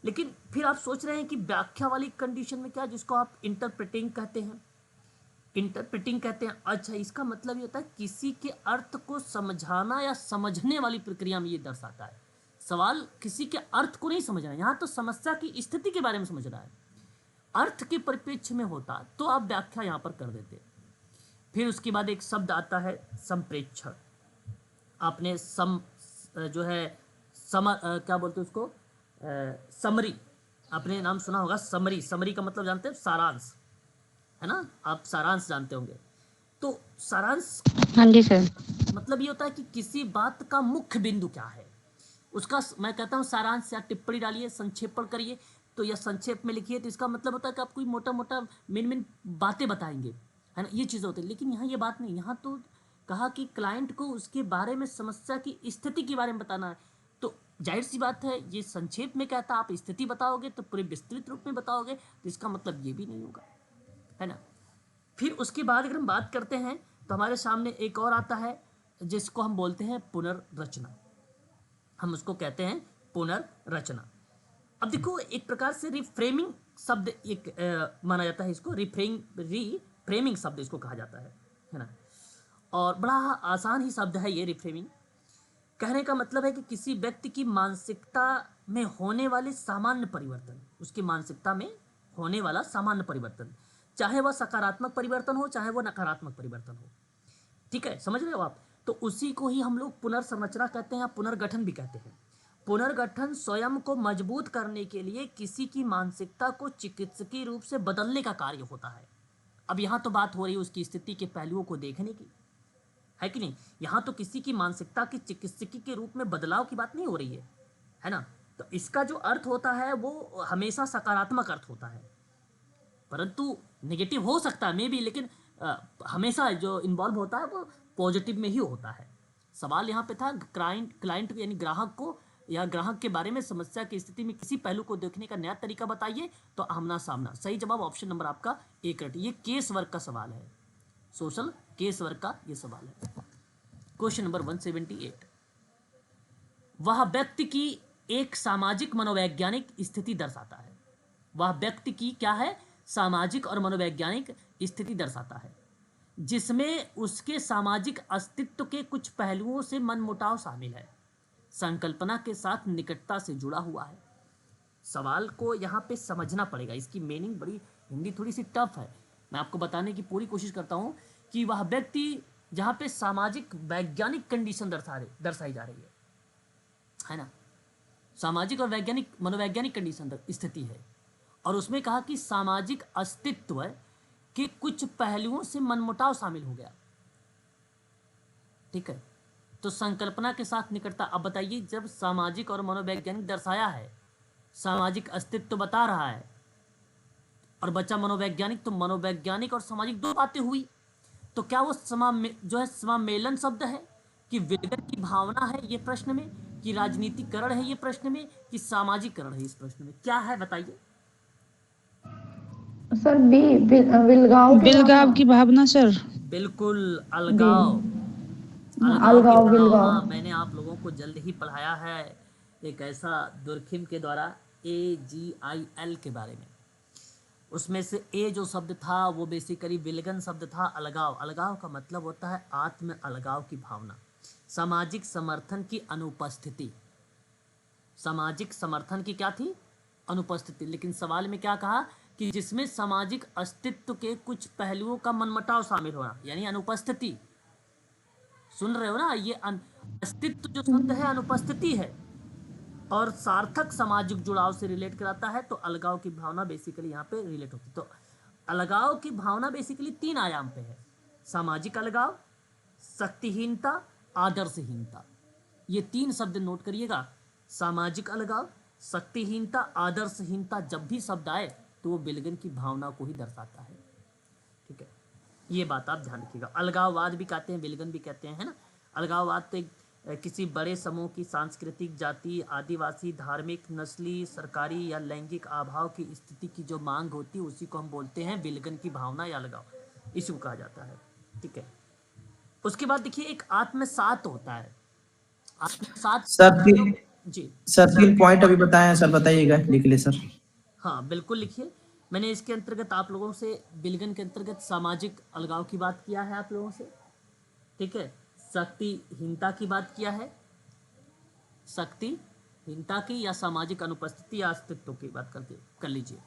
लेकिन फिर आप सोच रहे हैं कि व्याख्या वाली कंडीशन में क्या, जिसको आप इंटरप्रेटिंग कहते हैं, अच्छा इसका मतलब ये होता है किसी के अर्थ को समझाना या समझने वाली प्रक्रिया में ये दर्शाता है। सवाल किसी के अर्थ को नहीं समझना है, यहाँ तो समस्या की स्थिति के बारे में समझना है। अर्थ के परिप्रेक्ष्य में होता तो आप व्याख्या यहाँ पर कर देते। फिर उसके बाद एक शब्द आता है संप्रेक्षण। आपने जो है क्या बोलते हैं उसको, समरी, आपने नाम सुना होगा समरी का मतलब जानते हैं, सारांश, है ना, आप सारांश जानते होंगे। तो सारांश, हाँ जी सर। मतलब ये होता है कि किसी बात का मुख्य बिंदु क्या है, उसका मैं कहता हूँ सारांश, या टिप्पणी डालिए, संक्षेपण करिए, तो या संक्षेप में लिखिए, तो इसका मतलब होता है कि आप कोई मोटा मोटा मेन बातें बताएंगे, है ना, ये चीज़ होती है। लेकिन यहाँ ये बात नहीं, यहाँ तो कहा कि क्लाइंट को उसके बारे में समस्या की स्थिति के बारे में बताना है। तो जाहिर सी बात है ये संक्षेप में कहता, आप स्थिति बताओगे तो पूरे विस्तृत रूप में बताओगे, तो इसका मतलब ये भी नहीं होगा, है ना। फिर उसके बाद अगर हम बात करते हैं तो हमारे सामने एक और आता है जिसको हम बोलते हैं पुनर्रचना। हम उसको कहते हैं पुनर्रचना। अब देखो एक प्रकार से रिफ्रेमिंग शब्द एक माना जाता है, इसको रिफ्रेमिंग शब्द इसको कहा जाता है ना। और बड़ा आसान ही शब्द है ये रिफ्रेमिंग। कहने का मतलब है कि किसी व्यक्ति की मानसिकता में होने वाले सामान्य परिवर्तन, उसकी मानसिकता में होने वाला सामान्य परिवर्तन, चाहे वह सकारात्मक परिवर्तन हो चाहे वह नकारात्मक परिवर्तन हो, ठीक है, समझ रहे हो आप। तो उसी को ही हम लोग पुनर्संरचना कहते हैं या पुनर्गठन भी कहते हैं। पुनर्गठन स्वयं को मजबूत करने के लिए किसी की मानसिकता को चिकित्सकीय रूप से बदलने का कार्य होता है। अब यहाँ तो बात हो रही है उसकी स्थिति के पहलुओं को देखने की, है कि नहीं। यहाँ तो किसी की मानसिकता की चिकित्सकीय के रूप में बदलाव की बात नहीं हो रही है ना। तो इसका जो अर्थ होता है वो हमेशा सकारात्मक अर्थ होता है, परंतु नेगेटिव हो सकता है मे भी, लेकिन हमेशा जो इन्वॉल्व होता है वो पॉजिटिव में ही होता है। सवाल यहाँ पे था क्लाइंट यानी ग्राहक को या ग्राहक के बारे में समस्या की स्थिति में किसी पहलू को देखने का नया तरीका बताइए, तो आमना सामना। सही जवाब ऑप्शन नंबर आपका ए करेक्ट। ये केस वर्क का सवाल है, सोशल केस वर्क का ये सवाल है। क्वेश्चन नंबर 178, वह व्यक्ति की एक सामाजिक मनोवैज्ञानिक स्थिति दर्शाता है। वह व्यक्ति की क्या है, सामाजिक और मनोवैज्ञानिक स्थिति दर्शाता है जिसमें उसके सामाजिक अस्तित्व के कुछ पहलुओं से मनमुटाव शामिल है, संकल्पना के साथ निकटता से जुड़ा हुआ है। सवाल को यहाँ पे समझना पड़ेगा, इसकी मीनिंग बड़ी हिंदी थोड़ी सी टफ है। मैं आपको बताने की पूरी कोशिश करता हूँ कि वह व्यक्ति जहाँ पे सामाजिक वैज्ञानिक कंडीशन दर्शाई जा रही है ना, सामाजिक और वैज्ञानिक मनोवैज्ञानिक कंडीशन स्थिति है, और उसमें कहा कि सामाजिक अस्तित्व के कुछ पहलुओं से मनमुटाव शामिल हो गया। ठीक है, तो संकल्पना के साथ निकटता। अब बताइए, जब सामाजिक और मनोवैज्ञानिक दर्शाया है, सामाजिक अस्तित्व बता रहा है और बचा मनोवैज्ञानिक, तो मनोवैज्ञानिक और सामाजिक दो बातें हुई, तो क्या वो जो है समामेलन शब्द है कि विलगन की भावना है ये प्रश्न में, कि राजनीतिकरण है ये प्रश्न में, कि सामाजिकरण है इस प्रश्न में, क्या है बताइए। सर बी, विलगाव की बेलगाव भावना। की भावना सर। बिल्कुल, अलगाव। अलगाव की अलगाव, भावना। विलगाव। हाँ, मैंने आप लोगों को जल्द ही पढ़ाया है एक ऐसा दुर्खिम के द्वारा AGIL के बारे में। उसमें से ए जो शब्द था वो बेसिकली विलगन शब्द था, अलगाव। अलगाव का मतलब होता है आत्म अलगाव की भावना, सामाजिक समर्थन की अनुपस्थिति। सामाजिक समर्थन की क्या थी, अनुपस्थिति। लेकिन सवाल में क्या कहा कि जिसमें सामाजिक अस्तित्व के कुछ पहलुओं का मनमुटाव शामिल होना, यानी अनुपस्थिति। सुन रहे हो ना, ये अस्तित्व जो शब्द है अनुपस्थिति है और सार्थक सामाजिक जुड़ाव से रिलेट कराता है, तो अलगाव की भावना बेसिकली यहाँ पे रिलेट होती है। तो अलगाव की भावना बेसिकली 3 आयाम पे है, सामाजिक अलगाव, शक्तिहीनता, आदर्शहीनता। ये 3 शब्द नोट करिएगा, सामाजिक अलगाव, शक्तिहीनता, आदर्शहीनता। जब भी शब्द आए तो वो विलगन की भावना को ही दर्शाता है। ठीक है, ये बात आप ध्यान रखिएगा। अलगाववाद भी कहते हैं, विलगन भी कहते हैं, है ना। अलगाववाद तो किसी बड़े समूह की सांस्कृतिक, जाति, आदिवासी, धार्मिक, नस्ली, सरकारी या लैंगिक अभाव की स्थिति की जो मांग होती है उसी को हम बोलते हैं विलगन की भावना या अलगाव, इसी को कहा जाता है। ठीक है, उसके बाद देखिए एक आत्मसात होता है। आत्मसात सर जी सर 3 पॉइंट अभी बताए हैं सर, बताइएगा, लिख ले सर। हाँ बिल्कुल लिखिए। मैंने इसके अंतर्गत आप लोगों से विलगन के अंतर्गत सामाजिक अलगाव की बात किया है आप लोगों से। ठीक है, शक्तिहीनता की बात किया है, शक्तिहीनता की या सामाजिक अनुपस्थिति या अस्तित्व की बात कर लीजिए,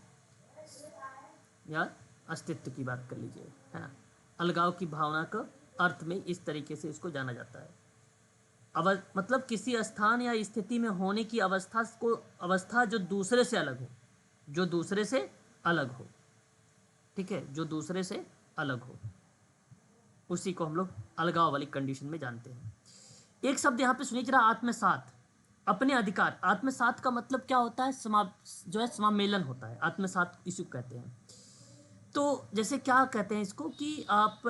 या अस्तित्व की बात कर लीजिए, है ना। अलगाव की भावना का अर्थ में इस तरीके से इसको जाना जाता है। मतलब किसी स्थान या स्थिति में होने की अवस्था जो दूसरे से अलग हो, जो दूसरे से अलग हो। ठीक है, जो दूसरे से अलग हो, उसी को हम लोग अलगाव वाली कंडीशन में जानते हैं। एक शब्द यहाँ पे सुनिए जरा, आत्मसात, अपने अधिकार। आत्मसात का मतलब क्या होता है, जो है समामेलन होता है, आत्मसात इसी को कहते हैं। तो जैसे क्या कहते हैं इसको कि आप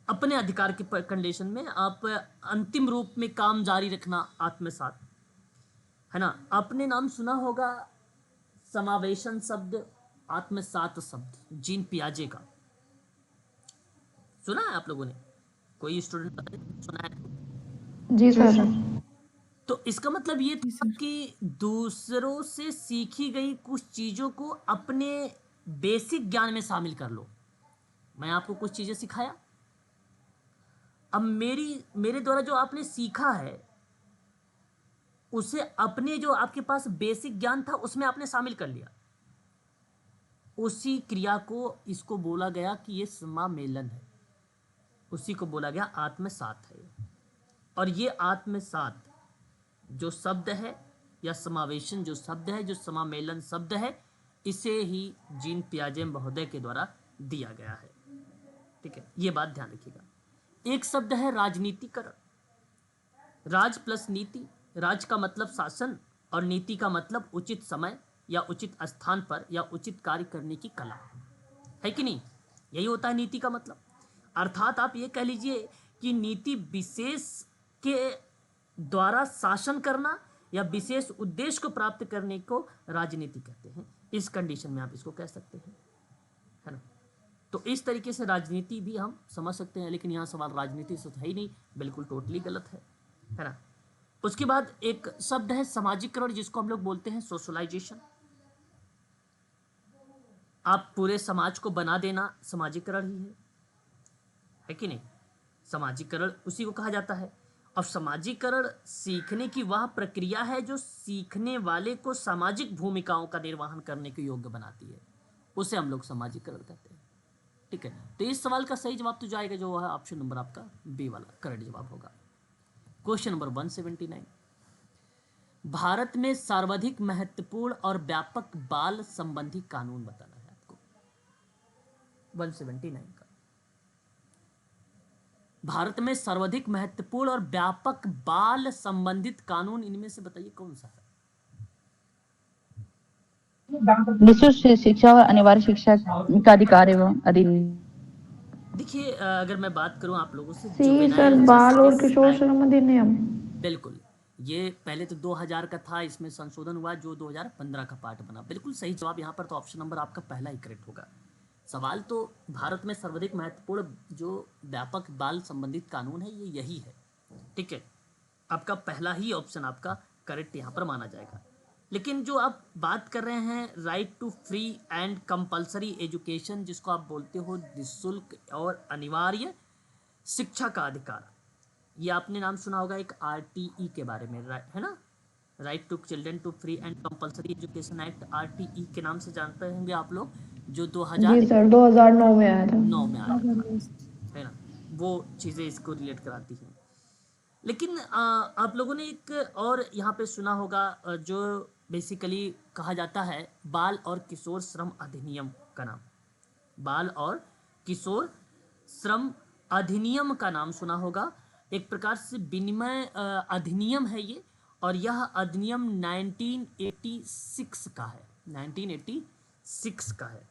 अपने अधिकार के कंडीशन में आप अंतिम रूप में काम जारी रखना, आत्मसात, है ना। आपने नाम सुना होगा समावेशन शब्द, आत्मसात शब्द, जीन पियाजे का सुना है आप लोगों ने? कोई स्टूडेंट सुना है? जी सर। तो इसका मतलब ये था कि दूसरों से सीखी गई कुछ चीजों को अपने बेसिक ज्ञान में शामिल कर लो। मैं आपको कुछ चीजें सिखाया, अब मेरे द्वारा जो आपने सीखा है उसे अपने जो आपके पास बेसिक ज्ञान था उसमें आपने शामिल कर लिया। उसी क्रिया को इसको बोला गया कि ये समामेलन है, उसी को बोला गया आत्मसात है। और ये आत्मसात जो शब्द है या समावेशन जो शब्द है, जो समामेलन शब्द है, इसे ही जीन पियाजे महोदय के द्वारा दिया गया है। ठीक है, ये बात ध्यान रखिएगा। एक शब्द है राजनीतिकरण। राज प्लस नीति। राज का मतलब शासन और नीति का मतलब उचित समय या उचित स्थान पर या उचित कार्य करने की कला, है कि नहीं? यही होता है नीति का मतलब। अर्थात आप ये कह लीजिए कि नीति विशेष के द्वारा शासन करना या विशेष उद्देश्य को प्राप्त करने को राजनीति कहते हैं। इस कंडीशन में आप इसको कह सकते हैं, है ना? तो इस तरीके से राजनीति भी हम समझ सकते हैं, लेकिन यहाँ सवाल राजनीति से तो है ही नहीं, बिल्कुल टोटली गलत है ना? उसके बाद एक शब्द है सामाजिकरण, जिसको हम लोग बोलते हैं सोशलाइजेशन। आप पूरे समाज को बना देना सामाजिकरण ही है कि नहीं? सामाजिकरण उसी को कहा जाता है। और सामाजिकरण सीखने की वह प्रक्रिया है जो सीखने वाले को सामाजिक भूमिकाओं का निर्वहन करने के योग्य बनाती है, उसे हम लोग सामाजिकरण कहते हैं। ठीक है, तो इस सवाल का सही जवाब तो जाएगा जो है ऑप्शन नंबर आपका बी वाला करेक्ट जवाब होगा। क्वेश्चन नंबर 179, भारत में सर्वाधिक महत्वपूर्ण और व्यापक बाल संबंधी कानून बताना है आपको। 179 का भारत में सर्वाधिक महत्वपूर्ण और व्यापक बाल संबंधित कानून इनमें से बताइए कौन सा है? निःशुल्क शिक्षा और अनिवार्य शिक्षा का अधिकार एवं अधिनियम। देखिए, अगर मैं बात करूं आप लोगों से, सी जुवेनाइल सर, बाल और जस्टिस किशोर एक्ट, श्रम अधिनियम। बिल्कुल, ये पहले तो 2000 का था, इसमें संशोधन हुआ जो 2015 का पार्ट बना। बिल्कुल सही जवाब यहाँ पर तो ऑप्शन नंबर आपका पहला ही करेक्ट होगा। सवाल तो भारत में सर्वाधिक महत्वपूर्ण जो व्यापक बाल संबंधित कानून है ये यही है। ठीक है, आपका पहला ही ऑप्शन आपका करेक्ट यहाँ पर माना जाएगा। लेकिन जो आप बात कर रहे हैं right to free and compulsory education, जिसको आप बोलते हो निःशुल्क और अनिवार्य शिक्षा का अधिकार, ये आपने नाम सुना होगा एक RTE के बारे में, है ना? Right to children to free and compulsory education act, RTE के नाम से जानते होंगे आप लोग, जो जी 2009 सर, 2009 में आया था। में आया था, है ना? वो चीज़ें इसको रिलेट कराती हैं। लेकिन आप लोगों ने एक और यहाँ पे सुना होगा जो बेसिकली कहा जाता है बाल और किशोर श्रम अधिनियम का नाम। बाल और किशोर श्रम अधिनियम का नाम सुना होगा। एक प्रकार से विनिमय अधिनियम है ये, और यह अधिनियम 1986 का है। 1986 का है,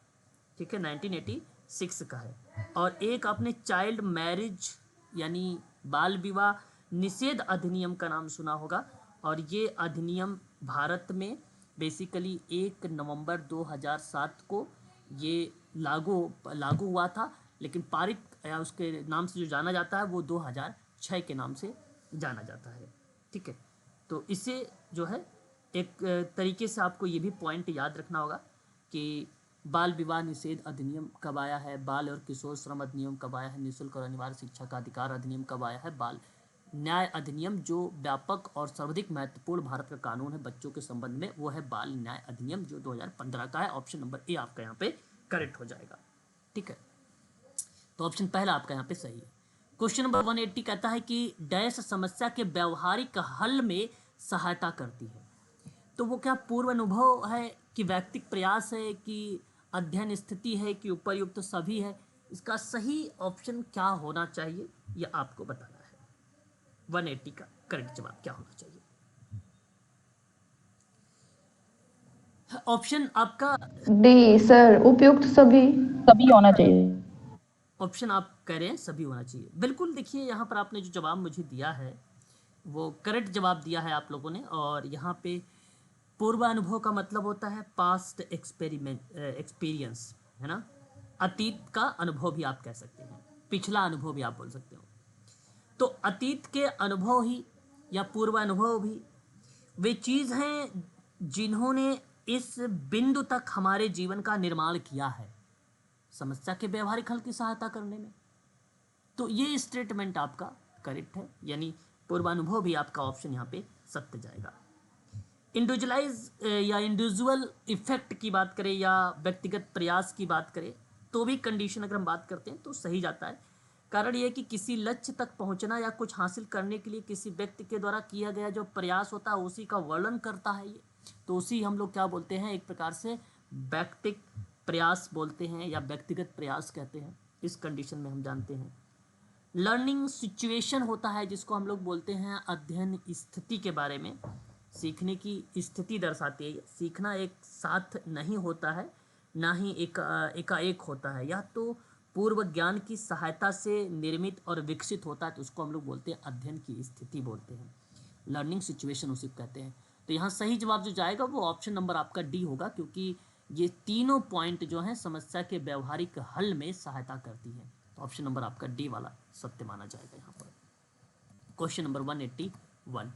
ठीक है, 1986 का है। और एक आपने चाइल्ड मैरिज यानी बाल विवाह निषेध अधिनियम का नाम सुना होगा, और ये अधिनियम भारत में बेसिकली 1 नवंबर 2007 को ये लागू हुआ था, लेकिन पारित या उसके नाम से जो जाना जाता है वो 2006 के नाम से जाना जाता है। ठीक है, तो इसे जो है एक तरीके से आपको ये भी पॉइंट याद रखना होगा कि बाल विवाह निषेध अधिनियम कब आया है, बाल और किशोर श्रम अधिनियम कब आया है, निःशुल्क और अनिवार्य शिक्षा का अधिकार अधिनियम कब आया है, बाल न्याय अधिनियम जो व्यापक और सर्वाधिक महत्वपूर्ण भारत का कानून है बच्चों के संबंध में, वो है बाल न्याय अधिनियम जो 2015 का है। ऑप्शन नंबर ए आपका यहाँ पे करेक्ट हो जाएगा। ठीक है, तो ऑप्शन पहला आपका यहाँ पे सही है। क्वेश्चन नंबर 180 कहता है कि डैश समस्या के व्यवहारिक हल में सहायता करती है। तो वो क्या पूर्व अनुभव है कि व्यक्तिगत प्रयास है कि अध्ययन स्थिति है कि उपयुक्त सभी है? इसका सही ऑप्शन क्या होना चाहिए ये आपको बताना है। 180 का करेक्ट जवाब क्या होना चाहिए? ऑप्शन आपका डी सर, उपयुक्त सभी। सभी होना चाहिए। ऑप्शन आप कह रहे हैं सभी होना चाहिए। बिल्कुल, देखिए यहाँ पर आपने जो जवाब मुझे दिया है वो करेक्ट जवाब दिया है आप लोगों ने। और यहाँ पे पूर्व अनुभव का मतलब होता है पास्ट एक्सपीरियंस, है ना? अतीत का अनुभव भी आप कह सकते हैं, पिछला अनुभव भी आप बोल सकते हो। तो अतीत के अनुभव ही या पूर्व अनुभव भी वे चीज़ हैं जिन्होंने इस बिंदु तक हमारे जीवन का निर्माण किया है समस्या के व्यवहारिक हल की सहायता करने में। तो ये स्टेटमेंट आपका करेक्ट है, यानी पूर्वानुभव भी आपका ऑप्शन यहाँ पे सत्य जाएगा। इंडिविजुअलाइज या इंडिविजुअल इफेक्ट की बात करें या व्यक्तिगत प्रयास की बात करें तो भी कंडीशन अगर हम बात करते हैं तो सही जाता है। कारण ये है कि किसी लक्ष्य तक पहुंचना या कुछ हासिल करने के लिए किसी व्यक्ति के द्वारा किया गया जो प्रयास होता है उसी का वर्णन करता है ये। तो उसी हम लोग क्या बोलते हैं, एक प्रकार से व्यक्तिगत प्रयास बोलते हैं या व्यक्तिगत प्रयास कहते हैं। इस कंडीशन में हम जानते हैं लर्निंग सिचुएशन होता है जिसको हम लोग बोलते हैं अध्ययन स्थिति के बारे में, सीखने की स्थिति दर्शाती है। सीखना एक साथ नहीं होता है, ना ही एकाएक होता है, यह तो पूर्व ज्ञान की सहायता से निर्मित और विकसित होता है। तो उसको हम लोग बोलते हैं अध्ययन की स्थिति बोलते हैं, लर्निंग सिचुएशन उसी को कहते हैं। तो यहाँ सही जवाब जो जाएगा वो ऑप्शन नंबर आपका डी होगा, क्योंकि ये तीनों पॉइंट जो हैं समस्या के व्यवहारिक हल में सहायता करती है। तो ऑप्शन नंबर आपका डी वाला सत्य माना जाएगा यहाँ पर। क्वेश्चन नंबर 181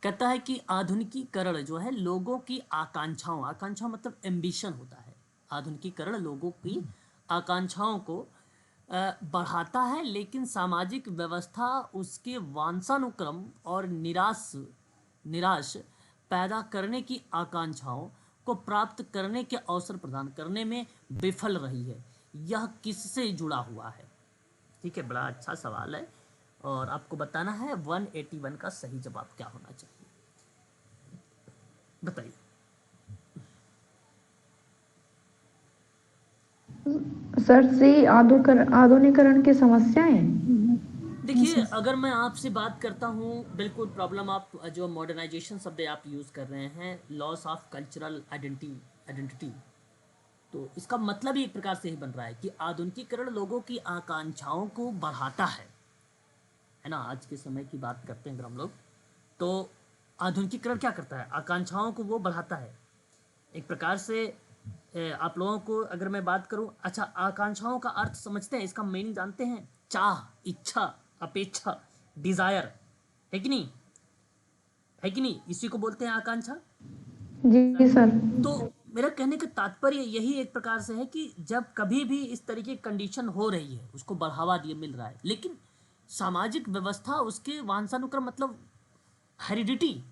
कहता है कि आधुनिकीकरण जो है लोगों की आकांक्षाओं, आकांक्षा मतलब एम्बिशन होता है, आधुनिकीकरण लोगों की आकांक्षाओं को बढ़ाता है, लेकिन सामाजिक व्यवस्था उसके वंशानुक्रम और निराश पैदा करने की आकांक्षाओं को प्राप्त करने के अवसर प्रदान करने में विफल रही है। यह किससे जुड़ा हुआ है? ठीक है, बड़ा अच्छा सवाल है और आपको बताना है 181 का सही जवाब क्या होना चाहिए, बताइए। सर सी आधुनिकरण की समस्याएं। देखिए, अगर मैं आपसे बात करता हूँ, बिल्कुल प्रॉब्लम आप जो मॉडर्नाइजेशन शब्द आप यूज़ कर रहे हैं, लॉस ऑफ कल्चरल आइडेंटिटी, तो इसका मतलब ही एक प्रकार से ही बन रहा है कि आधुनिकीकरण लोगों की आकांक्षाओं को बढ़ाता है ना। आज के समय की बात करते हैं अगर हम लोग, तो आधुनिकीकरण क्या करता है, आकांक्षाओं को वो बढ़ाता है। एक प्रकार से आप लोगों को अगर मैं बात करूं, अच्छा आकांक्षाओं का अर्थ समझते हैं, इसका मीनिंग जानते हैं, चाह, इच्छा, अपेक्षा, डिजायर, है कि नहीं, है कि नहीं, इसी को बोलते हैं आकांक्षा। जी सर। तो मेरा कहने का तात्पर्य यही एक प्रकार से है कि जब कभी भी इस तरीके की कंडीशन हो रही है, उसको बढ़ावा दिए मिल रहा है, लेकिन सामाजिक व्यवस्था उसके वंशानुक्रम मतलब हेरिडिटी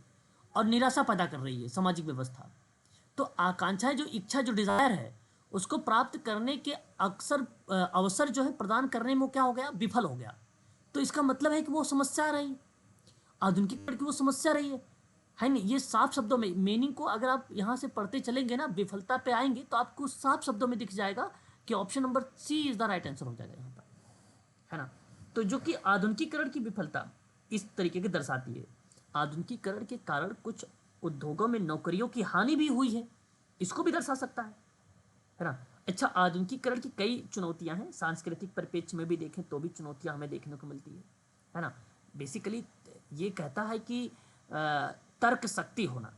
और निराशा पैदा कर रही है सामाजिक व्यवस्था। तो आकांक्षाएं, जो इच्छा, जो डिजायर है, उसको प्राप्त करने के अवसर जो है प्रदान करने में वो क्या हो गया, विफल हो गया। तो इसका मतलब है कि वो समस्या रही, आधुनिकीकरण की वो समस्या रही है नहीं। ये साफ शब्दों में मीनिंग को अगर आप यहाँ से पढ़ते चलेंगे ना, विफलता पे आएंगे तो आपको साफ शब्दों में दिख जाएगा कि option number C is the right answer हो जाएगा यहाँ पर, है ना। तो जो कि आधुनिकीकरण की विफलता इस तरीके की दर्शाती है, आधुनिकीकरण के कारण कुछ उद्योगों में नौकरियों की हानि भी हुई है, इसको भी दर्शा सकता है ना। अच्छा, आधुनिकीकरण की कई चुनौतियां हैं, सांस्कृतिक परिप्रेक्ष्य में भी देखें तो भी चुनौतियां हमें देखने को मिलती है ना। बेसिकली ये कहता है कि तर्क शक्ति होना,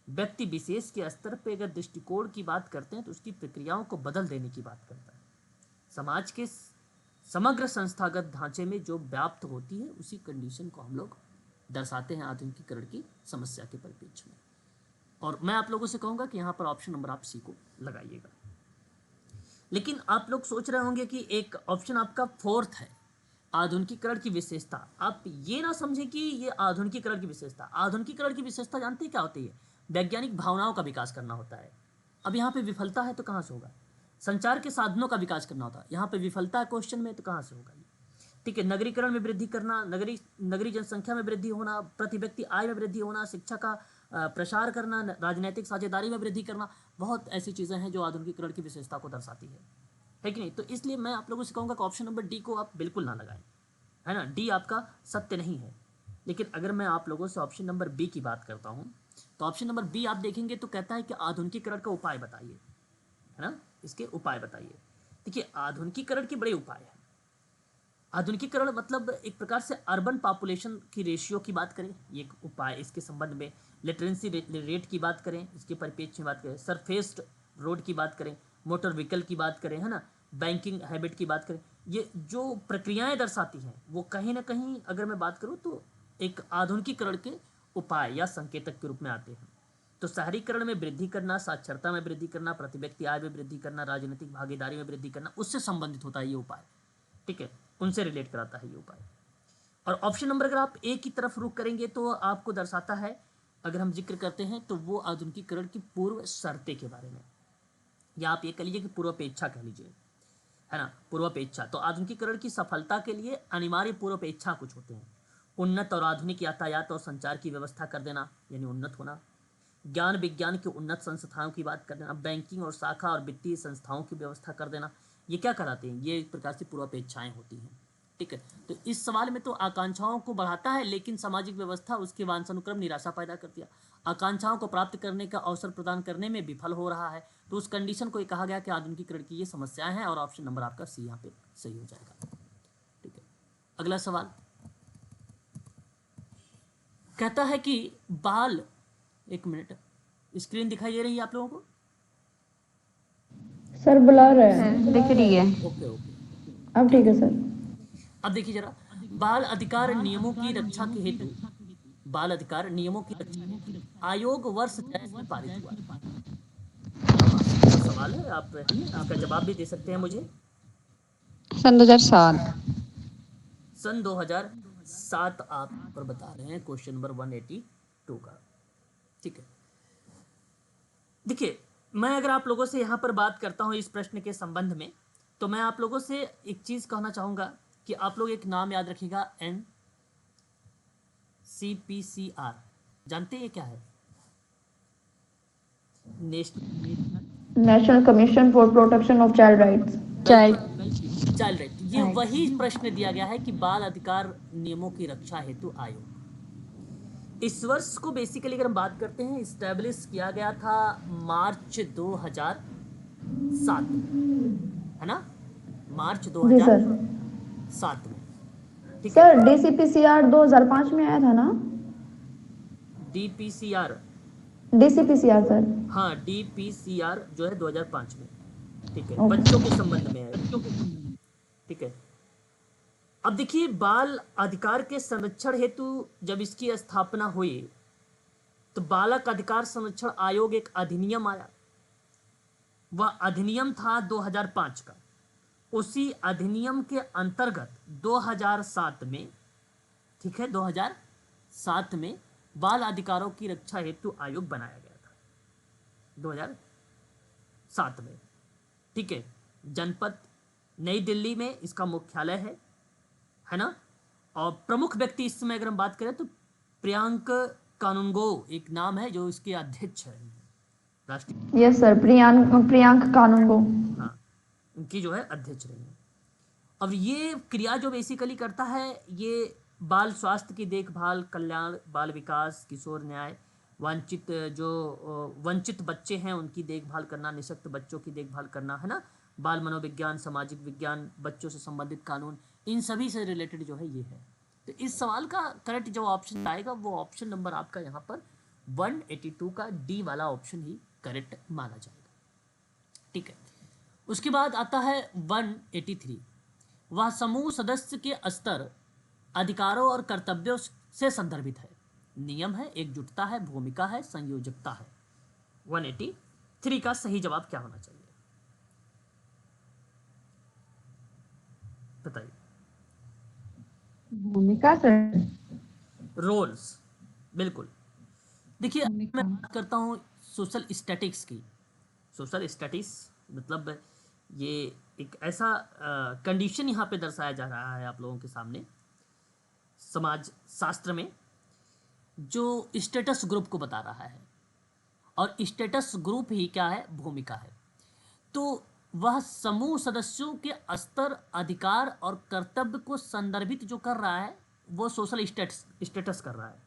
व्यक्ति विशेष के स्तर पे अगर दृष्टिकोण की बात करते हैं तो उसकी प्रक्रियाओं को बदल देने की बात करता है। समाज के समग्र संस्थागत ढांचे में जो व्याप्त होती है उसी कंडीशन को हम लोग दर्शाते हैं आधुनिकीकरण की समस्या के परिप्रेक्ष्य में। और मैं आप लोगों से कहूंगा कि यहाँ पर ऑप्शन नंबर आप सी को लगाइएगा। लेकिन आप लोग सोच रहे होंगे कि एक ऑप्शन आपका फोर्थ है, आधुनिकीकरण की विशेषता। आप ये ना समझें कि ये आधुनिकीकरण की विशेषता, आधुनिकीकरण की विशेषता जानते हैं क्या होती है, वैज्ञानिक भावनाओं का विकास करना होता है। अब यहाँ पे विफलता है तो कहाँ से होगा, संचार के साधनों का विकास करना होता है, यहाँ पे विफलता है क्वेश्चन में तो कहाँ से होगा। ठीक है, नगरीकरण में वृद्धि करना, नगरीय जनसंख्या में वृद्धि होना, प्रति व्यक्ति आय में वृद्धि होना, शिक्षा का प्रसार करना, राजनीतिक साझेदारी में वृद्धि करना, बहुत ऐसी चीज़ें हैं जो आधुनिकीकरण की विशेषता को दर्शाती है कि नहीं। तो इसलिए मैं आप लोगों से कहूँगा कि ऑप्शन नंबर डी को आप बिल्कुल ना लगाएं, है ना। डी आपका सत्य नहीं है। लेकिन अगर मैं आप लोगों से ऑप्शन नंबर बी की बात करता हूँ तो ऑप्शन नंबर बी आप देखेंगे तो कहता है कि आधुनिकीकरण का उपाय बताइए, है ना, इसके उपाय बताइए। देखिए, आधुनिकीकरण के बड़े उपाय हैं। आधुनिकीकरण मतलब एक प्रकार से अर्बन पॉपुलेशन की रेशियो की बात करें, ये एक उपाय, इसके संबंध में लिटरेंसी रेट की बात करें, इसके परिप्रेक्ष्य में बात करें, सरफेस्ड रोड की बात करें, मोटर व्हीकल की बात करें, है ना, बैंकिंग हैबिट की बात करें, ये जो प्रक्रियाएं दर्शाती हैं वो कहीं ना कहीं अगर मैं बात करूं तो एक आधुनिकीकरण के उपाय या संकेतक के रूप में आते हैं। तो शहरीकरण में वृद्धि करना, साक्षरता में वृद्धि करना, प्रति व्यक्ति आय में वृद्धि करना, राजनीतिक भागीदारी में वृद्धि करना, उससे संबंधित होता है ये उपाय। ठीक है, उनसे रिलेट कराता है ये उपाय। और ऑप्शन नंबर अगर आप ए की तरफ रुख करेंगे तो आपको दर्शाता है, अगर हम जिक्र करते हैं तो वो आधुनिकीकरण की पूर्व शर्तें के बारे में, या आप ये कह लीजिए कि पूर्वापेक्षा कह लीजिए, है ना, पूर्वापेक्षा। तो आधुनिकीकरण की सफलता के लिए अनिवार्य पूर्वापेक्षा कुछ होते हैं। उन्नत और आधुनिक यातायात और संचार की व्यवस्था कर देना, यानी उन्नत होना। ज्ञान विज्ञान के उन्नत संस्थाओं की बात कर देना। बैंकिंग और शाखा और वित्तीय संस्थाओं की व्यवस्था कर देना। ये क्या कराते हैं, ये एक प्रकार से पूर्वापेक्षाएं होती हैं। ठीक है, तो इस सवाल में तो आकांक्षाओं को बढ़ाता है, लेकिन सामाजिक व्यवस्था उसके वंशानुक्रम निराशा पैदा कर दिया। आकांक्षाओं को प्राप्त करने का अवसर प्रदान करने में विफल हो रहा है। तो उस कंडीशन को ये कहा गया कि आधुनिकीकरण की ये समस्याएं हैं, और ऑप्शन नंबर आपका सी यहाँ पे सही हो जाएगा। ठीक है, अगला सवाल कहता है कि बाल, एक मिनट, स्क्रीन दिखाई दे रही है आप लोगों को? सर बुला रहे हैं। दिख रही है। ओके ओके, अब ठीक है सर। अब देखिए जरा, बाल अधिकार नियमों की रक्षा के हेतु, बाल अधिकार नियमों की रक्षा आयोग वर्ष 2000 में पारित हुआ। सवाल है, आप इसका जवाब भी दे सकते हैं मुझे। सन 2007। सन 2007 आप पर बता रहे हैं, क्वेश्चन नंबर 182 का। ठीक है, देखिए मैं अगर आप लोगों से यहाँ पर बात करता हूँ इस प्रश्न के संबंध में, तो मैं आप लोगों से एक चीज कहना चाहूंगा कि आप लोग एक नाम याद रखिएगा, NCPCR। जानते हैं क्या है? National commission for protection of child rights. Child child right. ये वही प्रश्न दिया गया है कि बाल अधिकार नियमों की रक्षा हेतु आयोग। इस वर्ष को बेसिकली अगर हम बात करते हैं, इस्टेब्लिश किया गया था मार्च 2007, है ना, मार्च जी सर। 2007 में। ठीक है, सर DCPCR 2005 में आया था ना? DPCR, DCPCR sir. हाँ DPCR जो है 2005 में। ठीक है, ओके। बच्चों के संबंध में है। ठीक है, अब देखिए बाल अधिकार के संरक्षण हेतु जब इसकी स्थापना हुई, तो बालक अधिकार संरक्षण आयोग एक अधिनियम आया। वह अधिनियम था 2005 का। उसी अधिनियम के अंतर्गत 2007 में, ठीक है, 2007 में बाल अधिकारों की रक्षा हेतु आयोग बनाया गया था 2007 में। ठीक है, जनपद नई दिल्ली में इसका मुख्यालय है ना। और प्रमुख व्यक्ति इस समय अगर हम बात करें तो प्रियांक कानूनगो एक नाम है जो इसके अध्यक्ष है, राष्ट्रीय, यस सर, प्रियांक कानूनगो। हाँ, उनकी जो है अध्यक्ष रही है। अब ये क्रिया जो बेसिकली करता है, ये बाल स्वास्थ्य की देखभाल, कल्याण, बाल विकास, किशोर न्याय, वंचित वंचित बच्चे हैं उनकी देखभाल करना, निःशक्त बच्चों की देखभाल करना, है ना, बाल मनोविज्ञान, सामाजिक विज्ञान, बच्चों से संबंधित कानून, इन सभी से रिलेटेड जो है ये है। तो इस सवाल का करेक्ट जो ऑप्शन आएगा वो ऑप्शन नंबर आपका यहाँ पर 182 का डी वाला ऑप्शन ही करेक्ट माना जाएगा। ठीक है, उसके बाद आता है 183। वह समूह सदस्य के स्तर, अधिकारों और कर्तव्यों से संदर्भित है। नियम है, एकजुटता है, भूमिका है, संयोजकता है। 183 का सही जवाब क्या होना चाहिए, बताइए। भूमिका सर। रोल्स, बिल्कुल। देखिए मैं बात करता हूँ सोशल स्टैटिक्स की। सोशल स्टैटिक्स मतलब ये एक ऐसा कंडीशन यहाँ पे दर्शाया जा रहा है आप लोगों के सामने समाज शास्त्र में, जो स्टेटस ग्रुप को बता रहा है। और स्टेटस ग्रुप ही क्या है, भूमिका है। तो वह समूह सदस्यों के स्तर, अधिकार और कर्तव्य को संदर्भित जो कर रहा है वो सोशल स्टेटस कर रहा है,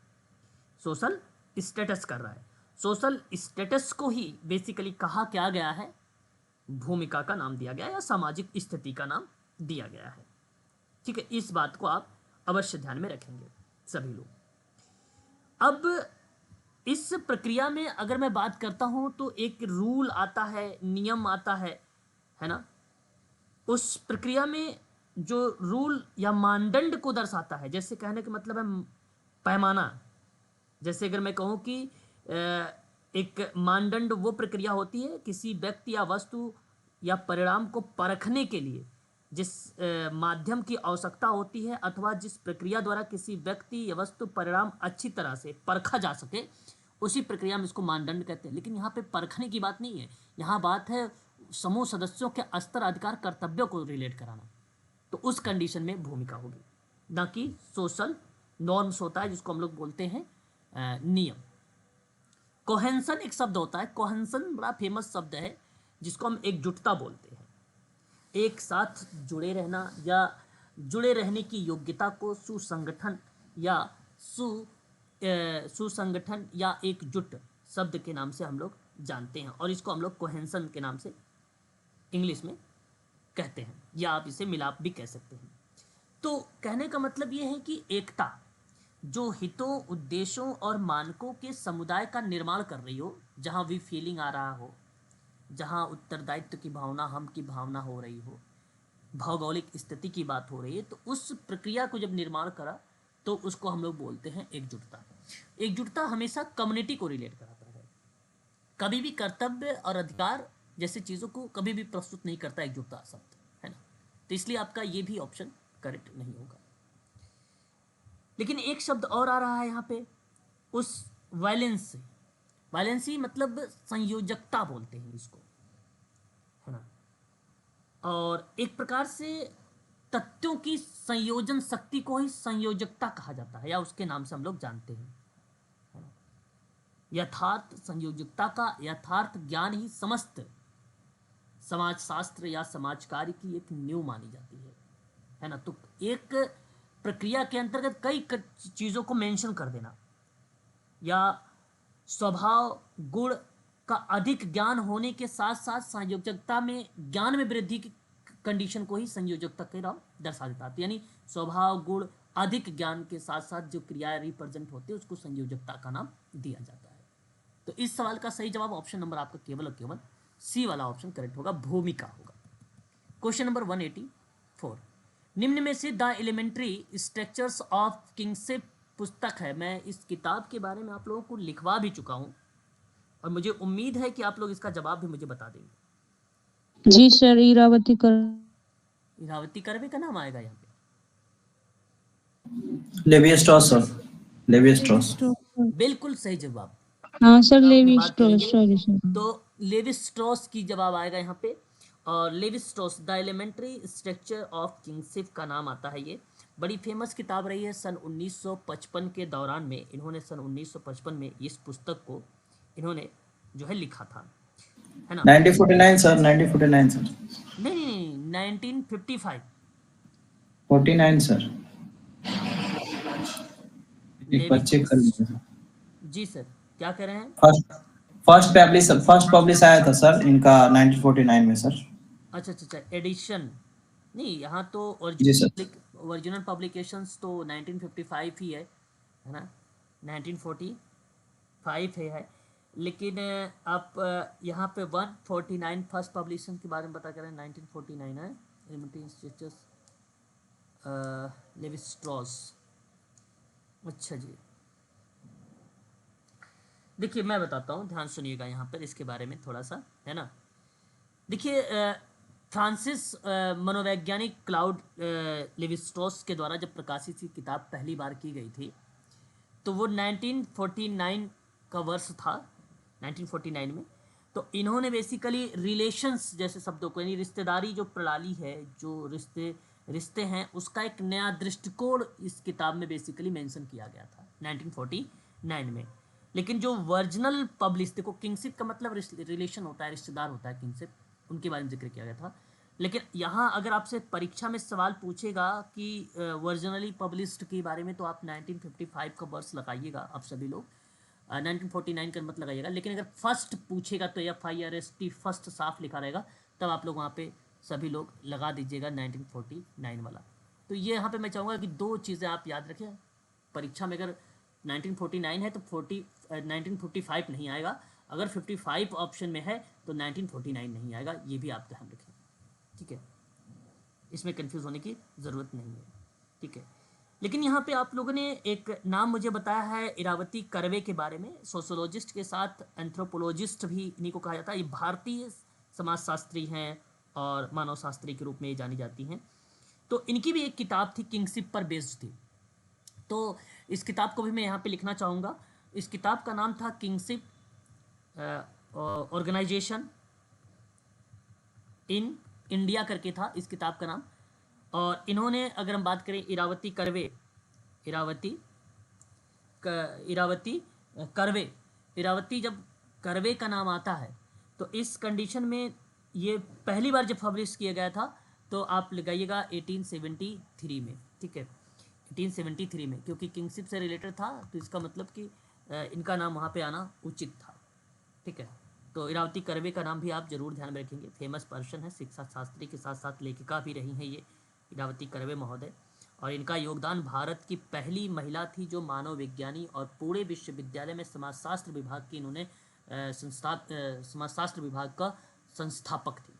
सोशल स्टेटस कर रहा है। सोशल स्टेटस को ही बेसिकली कहा क्या गया है, भूमिका का नाम दिया गया है या सामाजिक स्थिति का नाम दिया गया है। ठीक है, इस बात को आप अवश्य ध्यान में रखेंगे सभी लोग। अब इस प्रक्रिया में अगर मैं बात करता हूं तो एक रूल आता है, नियम आता है ना। उस प्रक्रिया में जो रूल या मानदंड को दर्शाता है, जैसे कहने का मतलब है पैमाना। जैसे अगर मैं कहूं कि एक मानदंड वो प्रक्रिया होती है किसी व्यक्ति या वस्तु या परिणाम को परखने के लिए जिस माध्यम की आवश्यकता होती है, अथवा जिस प्रक्रिया द्वारा किसी व्यक्ति या वस्तु परिणाम अच्छी तरह से परखा जा सके, उसी प्रक्रिया में इसको मानदंड कहते हैं। लेकिन यहाँ पे परखने की बात नहीं है, यहाँ बात है समूह सदस्यों के स्तर, अधिकार, कर्तव्यों को रिलेट कराना, तो उस कंडीशन में भूमिका होगी, ना कि सोशल नॉर्म्स होता है जिसको हम लोग बोलते हैं नियम। कोहेंसन एक शब्द होता है, कोहेंसन बड़ा फेमस शब्द है जिसको हम एकजुटता बोलते हैं। एक साथ जुड़े रहना या जुड़े रहने की योग्यता को सुसंगठन या सुसंगठन या एकजुट शब्द के नाम से हम लोग जानते हैं, और इसको हम लोग कोहेंसन के नाम से इंग्लिश में कहते हैं, या आप इसे मिलाप भी कह सकते हैं। तो कहने का मतलब ये है कि एकता जो हितों, उद्देश्यों और मानकों के समुदाय का निर्माण कर रही हो, जहाँ वी फीलिंग आ रहा हो, जहाँ उत्तरदायित्व की भावना, हम की भावना हो रही हो, भौगोलिक स्थिति की बात हो रही है, तो उस प्रक्रिया को जब निर्माण करा तो उसको हम लोग बोलते हैं एकजुटता। एकजुटता हमेशा कम्युनिटी को रिलेट कराता है, कभी भी कर्तव्य और अधिकार जैसे चीज़ों को कभी भी प्रस्तुत नहीं करता एकजुटता शब्द, है ना। तो इसलिए आपका ये भी ऑप्शन करेक्ट नहीं होगा। लेकिन एक शब्द और आ रहा है यहाँ पे, उस वायलेंस से, वायलेंसी मतलब संयोजकता बोलते हैं इसको, है ना। और एक प्रकार से तत्वों की संयोजन शक्ति को ही संयोजकता कहा जाता है, या उसके नाम से हम लोग जानते हैं, है ना। यथार्थ संयोजकता का यथार्थ ज्ञान ही समस्त समाजशास्त्र या समाज कार्य की एक नींव मानी जाती है ना। तो एक प्रक्रिया के अंतर्गत कई चीज़ों को मेंशन कर देना, या स्वभाव गुण का अधिक ज्ञान होने के साथ साथ संयोजकता में ज्ञान में वृद्धि की कंडीशन को ही संयोजकता के नाम दर्शा देता है। तो यानी स्वभाव गुण अधिक ज्ञान के साथ साथ जो क्रियाएं रिप्रेजेंट होती है उसको संयोजकता का नाम दिया जाता है। तो इस सवाल का सही जवाब ऑप्शन नंबर आपका केवल और केवल सी वाला ऑप्शन करेक्ट होगा, भूमिका होगा। क्वेश्चन नंबर 184, निम्न में से the elementary structures of kinship पुस्तक है। मैं इस किताब के बारे में आप लोगों को लिखवा भी चुका हूं, और मुझे उम्मीद है कि आप लोग इसका जवाब भी मुझे बता देंगे। जी सर, इरावती कर्वे का नाम आएगा यहाँ पे। Levi Strauss sir, Levi Strauss. बिल्कुल सही जवाब। हाँ सर, आपने लेवी बात करेंगे स्ट्रॉस तो लेवी स्ट्रॉस की जवाब आएगा यहाँ पे। और Levi Strauss the elementary structure of kinship का नाम आता है। ये बड़ी फेमस किताब रही है। सन 1955 के दौरान में इन्होंने सन 1955 में इस पुस्तक को इन्होंने जो है लिखा था, है ना। 1949 सर, 1949 सर। नहीं 1955। 49 सर। एक बच्चे कर जी सर, क्या कह रहे हैं? फर्स्ट पब्लिश आया था सर इनका 1949 में सर। अच्छा एडिशन नहीं, यहाँ तो जी सर। ओरिजिनल पब्लिकेशंस तो 1955 ही है ना, 1945 है। लेकिन आप यहाँ पे 149 फर्स्ट पब्लिशन के बारे में बता कर रहे हैं, 1949 है। Elementary structures Levi Strauss. अच्छा जी, देखिए मैं बताता हूँ, ध्यान सुनिएगा यहाँ पर इसके बारे में थोड़ा सा, है ना। देखिए फ्रांसिस मनोवैज्ञानिक क्लाउड लेवी स्ट्रॉस के द्वारा जब प्रकाशित ये किताब पहली बार की गई थी तो वो 1949 का वर्ष था, 1949 में। तो इन्होंने बेसिकली रिलेशंस जैसे शब्दों को, यानी रिश्तेदारी जो प्रणाली है, जो रिश्ते हैं, उसका एक नया दृष्टिकोण इस किताब में बेसिकली मेंशन किया गया था 1949 में। लेकिन जो वर्जिनल पब्लिश, देखो किंगशिप का मतलब रिलेशन होता है, रिश्तेदार होता है किंगशिप, उनके बारे में जिक्र किया गया था। लेकिन यहाँ अगर आपसे परीक्षा में सवाल पूछेगा कि वर्जिनली पब्लिश्ड के बारे में, तो आप 1955 का वर्ष लगाइएगा आप सभी लोग, 1949 का मत लगाइएगा। लेकिन अगर फर्स्ट पूछेगा तो FIRST फर्स्ट साफ लिखा रहेगा, तब आप लोग वहाँ पे सभी लोग लगा दीजिएगा 1949 वाला। तो ये यहाँ पे मैं चाहूँगा कि दो चीज़ें आप याद रखें परीक्षा में। अगर 1949 है तो 1955 नहीं आएगा, अगर 55 ऑप्शन में है तो 1949 नहीं आएगा, ये भी आप ध्यान रखें, ठीक है। इसमें कंफ्यूज होने की ज़रूरत नहीं है, ठीक है। लेकिन यहाँ पे आप लोगों ने एक नाम मुझे बताया है इरावती कर्वे के बारे में। सोशोलॉजिस्ट के साथ एंथ्रोपोलॉजिस्ट भी इन्हीं को कहा जाता है। ये भारतीय समाजशास्त्री हैं और मानव शास्त्री के रूप में ये जानी जाती हैं। तो इनकी भी एक किताब थी, किंगशिप पर बेस्ड थी। तो इस किताब को भी मैं यहाँ पे लिखना चाहूँगा। इस किताब का नाम था किंगशिप ऑर्गेनाइजेशन इन इंडिया करके था इस किताब का नाम। और इन्होंने, अगर हम बात करें इरावती कर्वे, इरावती जब कर्वे का नाम आता है तो इस कंडीशन में ये पहली बार जब पब्लिश किया गया था तो आप लगाइएगा 1873 में, ठीक है, 1873 में, क्योंकि किंगशिप से रिलेटेड था तो इसका मतलब कि इनका नाम वहाँ पे आना उचित था, ठीक है। तो इरावती कर्वे का नाम भी आप जरूर ध्यान में रखेंगे, फेमस पर्सन है, शिक्षा शास्त्री के साथ साथ लेखिका भी रही हैं ये इरावती कर्वे महोदय। और इनका योगदान, भारत की पहली महिला थी जो मानव विज्ञानी और पूरे विश्वविद्यालय में समाजशास्त्र विभाग की इन्होंने समाजशास्त्र विभाग का संस्थापक थी,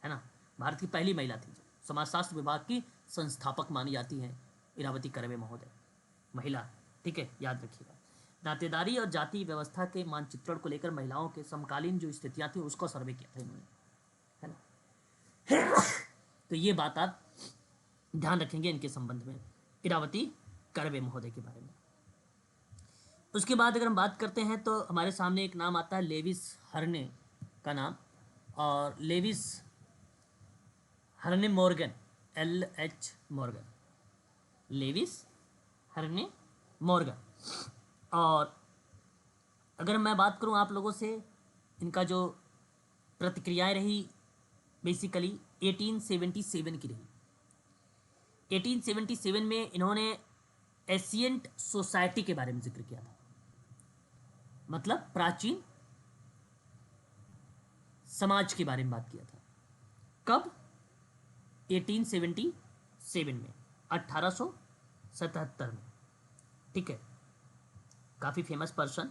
है ना। भारत की पहली महिला थी जो समाजशास्त्र विभाग की संस्थापक मानी जाती हैं इरावती कर्वे महोदय, महिला, ठीक है, याद रखिएगा। नातेदारी और जाति व्यवस्था के मानचित्रण को लेकर महिलाओं के समकालीन जो स्थितियां थी उसको सर्वे किया था इन्होंने, है ना। तो ये बात आप ध्यान रखेंगे इनके संबंध में, इरावती कर्वे महोदय के बारे में। उसके बाद अगर हम बात करते हैं तो हमारे सामने एक नाम आता है लेविस हर्ने का नाम, और Levi's हर्ने Morgan, LH Morgan, Levi's हर्ने Morgan. और अगर मैं बात करूं आप लोगों से, इनका जो प्रतिक्रियाएं रही बेसिकली 1877 की रही। 1877 में इन्होंने एशियंट सोसाइटी के बारे में जिक्र किया था, मतलब प्राचीन समाज के बारे में बात किया था। कब? 1877 में, 1877 में, ठीक है। काफ़ी फेमस पर्सन।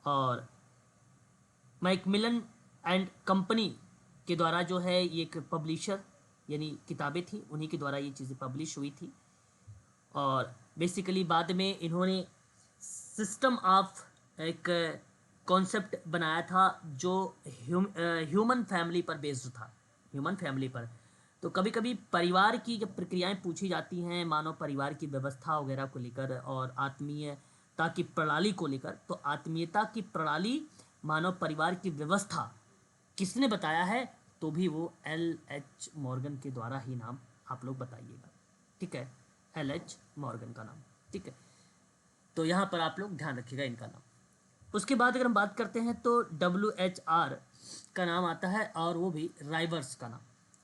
और मैकमिलन एंड कंपनी के द्वारा जो है ये एक पब्लिशर, यानी किताबें थी उन्हीं के द्वारा ये चीज़ें पब्लिश हुई थी। और बेसिकली बाद में इन्होंने सिस्टम ऑफ एक कॉन्सेप्ट बनाया था जो ह्यूमन फैमिली पर बेस्ड था, ह्यूमन फैमिली पर। तो कभी कभी परिवार की जब प्रक्रियाएं पूछी जाती हैं, मानव परिवार की व्यवस्था वगैरह को लेकर और आत्मीयता की प्रणाली को लेकर, तो आत्मीयता की प्रणाली, मानव परिवार की व्यवस्था किसने बताया है, तो भी वो LH मॉर्गन के द्वारा ही नाम आप लोग बताइएगा, ठीक है, LH मॉर्गन का नाम, ठीक है। तो यहाँ पर आप लोग ध्यान रखिएगा इनका नाम। उसके बाद अगर हम बात करते हैं तो WHR का नाम आता है, और वो भी राइवर्स का नाम,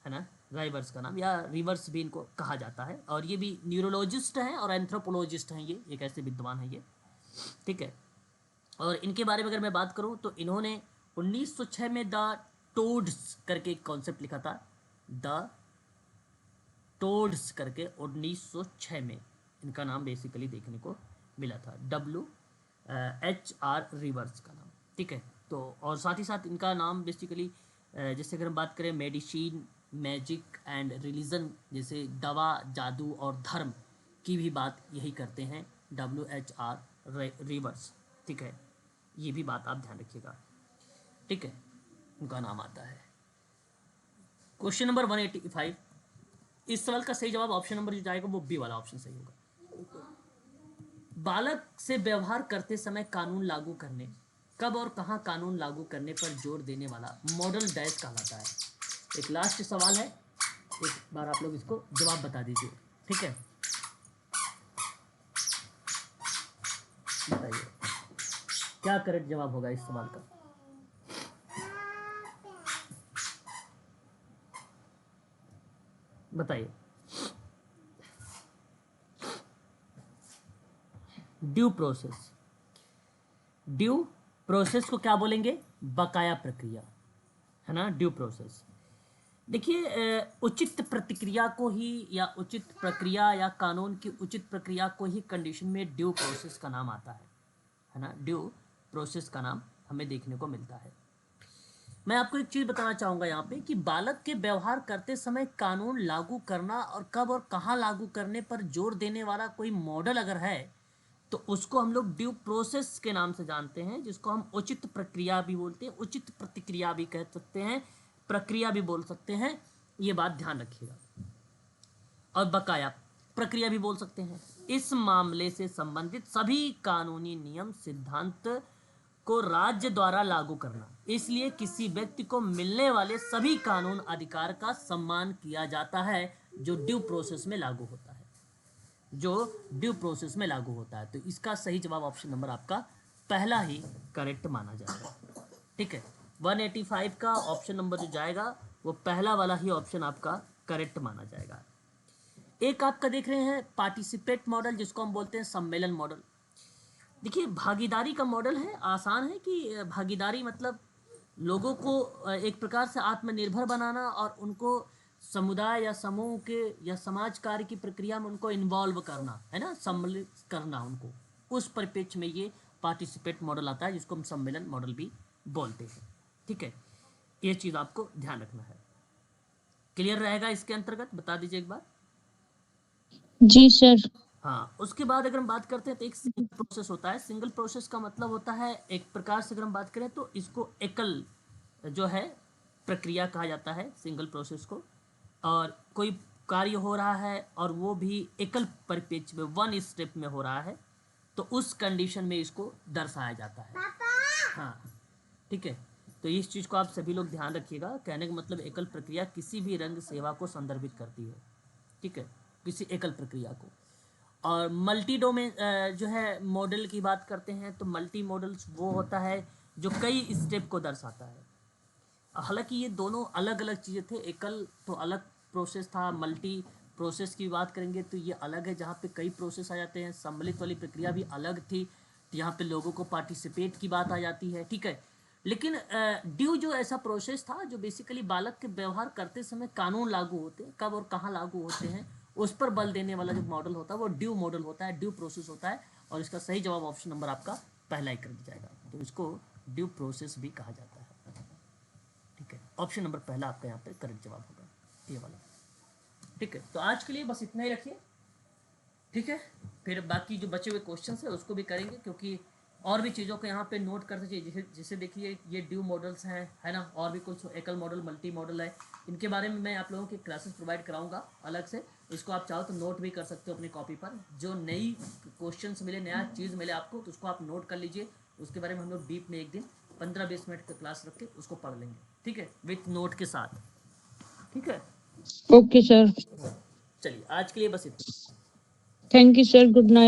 है ना, राइवर्स का नाम, या रिवर्स भी इनको कहा जाता है। और ये भी न्यूरोलॉजिस्ट हैं और एंथ्रोपोलॉजिस्ट हैं, ये एक ऐसे विद्वान हैं ये, ठीक है। और इनके बारे में अगर मैं बात करूँ तो इन्होंने 1906 में द टोड्स करके एक कॉन्सेप्ट लिखा था, द टोड्स करके 1906 में इनका नाम बेसिकली देखने को मिला था, WHR रिवर्स का नाम, ठीक है। तो और साथ ही साथ इनका नाम बेसिकली जैसे अगर हम बात करें मेडिसिन, मैजिक एंड रिलीजन, जैसे दवा, जादू और धर्म की भी बात यही करते हैं, WHR रिवर्स, ठीक है। ये भी बात आप ध्यान रखिएगा, ठीक है, उनका नाम आता है। क्वेश्चन नंबर 185, इस सवाल का सही जवाब ऑप्शन नंबर जो जाएगा वो बी वाला ऑप्शन सही होगा। बालक से व्यवहार करते समय कानून लागू करने, कब और कहाँ कानून लागू करने पर जोर देने वाला मॉडल डैश कहलाता है। एक लास्ट सवाल है, एक बार आप लोग इसको जवाब बता दीजिए, ठीक है, बताइए क्या करेक्ट जवाब होगा इस सवाल का। बताइए। ड्यू प्रोसेस, ड्यू प्रोसेस को क्या बोलेंगे, बकाया प्रक्रिया, है ना, ड्यू प्रोसेस। देखिए उचित प्रतिक्रिया को ही, या उचित प्रक्रिया या कानून की उचित प्रक्रिया को ही कंडीशन में ड्यू प्रोसेस का नाम आता है ना, ड्यू प्रोसेस का नाम हमें देखने को मिलता है। मैं आपको एक चीज़ बताना चाहूँगा यहाँ पे कि बालक के व्यवहार करते समय कानून लागू करना और कब और कहाँ लागू करने पर जोर देने वाला कोई मॉडल अगर है तो उसको हम लोग ड्यू प्रोसेस के नाम से जानते हैं, जिसको हम उचित प्रक्रिया भी बोलते हैं, उचित प्रतिक्रिया भी कह सकते हैं, प्रक्रिया भी बोल सकते हैं, ये बात ध्यान रखिएगा। और बकाया प्रक्रिया भी बोल सकते हैं। इस मामले से संबंधित सभी कानूनी नियम सिद्धांत को राज्य द्वारा लागू करना, इसलिए किसी व्यक्ति को मिलने वाले सभी कानून अधिकार का सम्मान किया जाता है जो ड्यू प्रोसेस में लागू होता है, जो ड्यू प्रोसेस में लागू होता है। तो इसका सही जवाब ऑप्शन नंबर आपका पहला ही करेक्ट माना जाएगा। ठीक है, 185 का ऑप्शन नंबर जो जाएगा वो पहला वाला ही ऑप्शन आपका करेक्ट माना जाएगा। एक आपका देख रहे हैं पार्टिसिपेट मॉडल, जिसको हम बोलते हैं सम्मेलन मॉडल। देखिए, भागीदारी का मॉडल है, आसान है कि भागीदारी मतलब लोगों को एक प्रकार से आत्मनिर्भर बनाना और उनको समुदाय या समूह के या समाज कार्य की प्रक्रिया में उनको इन्वॉल्व करना, है ना, सम्मिलित करना उनको। उस परिप्रेक्ष्य में ये पार्टिसिपेट मॉडल आता है, जिसको हम सम्मेलन मॉडल भी बोलते हैं। ठीक है, ये चीज़ आपको ध्यान रखना है। क्लियर रहेगा इसके अंतर्गत? बता दीजिए एक बार। जी सर। हाँ, उसके बाद अगर हम बात करते हैं तो एक सिंगल प्रोसेस होता है। सिंगल प्रोसेस का मतलब होता है, एक प्रकार से अगर हम बात करें तो इसको एकल जो है प्रक्रिया कहा जाता है, सिंगल प्रोसेस को। और कोई कार्य हो रहा है और वो भी एकल परिप्रेक्ष्य में, वन स्टेप में हो रहा है, तो उस कंडीशन में इसको दर्शाया जाता है। हाँ, ठीक है, तो इस चीज़ को आप सभी लोग ध्यान रखिएगा। कहने का मतलब एकल प्रक्रिया किसी भी रंग सेवा को संदर्भित करती है। ठीक है, किसी एकल प्रक्रिया को। और मल्टी डोमेन जो है मॉडल की बात करते हैं तो मल्टी मॉडल्स वो होता है जो कई स्टेप को दर्शाता है। हालांकि ये दोनों अलग अलग चीज़ें थे, एकल तो अलग प्रोसेस था, मल्टी प्रोसेस की बात करेंगे तो ये अलग है, जहाँ पे कई प्रोसेस आ जाते हैं। सम्मिलित वाली प्रक्रिया भी अलग थी, यहाँ पे लोगों को पार्टिसिपेट की बात आ जाती है। ठीक है, लेकिन ड्यू जो ऐसा प्रोसेस था जो बेसिकली बालक के व्यवहार करते समय कानून लागू होते हैं, कब और कहाँ लागू होते हैं उस पर बल देने वाला जो मॉडल होता है वो ड्यू मॉडल होता है, ड्यू प्रोसेस होता है। और इसका सही जवाब ऑप्शन नंबर आपका पहला ही कर दिया जाएगा, तो इसको ड्यू प्रोसेस भी कहा जाता है। ठीक है, ऑप्शन नंबर पहला आपका यहाँ पे करेक्ट जवाब होगा, ये वाला। ठीक है, तो आज के लिए बस इतना ही रखिए। ठीक है, फिर बाकी जो बचे हुए क्वेश्चन है उसको भी करेंगे, क्योंकि और भी चीज़ों को यहाँ पे नोट करते चाहिए। जैसे देखिए ये ड्यू मॉडल्स हैं, है ना, और भी कुछ एकल मॉडल, मल्टी मॉडल है, इनके बारे में मैं आप लोगों की क्लासेस प्रोवाइड कराऊंगा अलग से। इसको आप चाहो तो नोट भी कर सकते हो अपनी कॉपी पर। जो नई क्वेश्चंस मिले, नया चीज़ मिले आपको, तो उसको आप नोट कर लीजिए। उसके बारे में हम लोग डीप में एक दिन 15-20 मिनट का क्लास रख के उसको पढ़ लेंगे। ठीक है, विथ नोट के साथ। ठीक है, ओके सर। चलिए आज के लिए बस इतना। Thank you sir. Good night.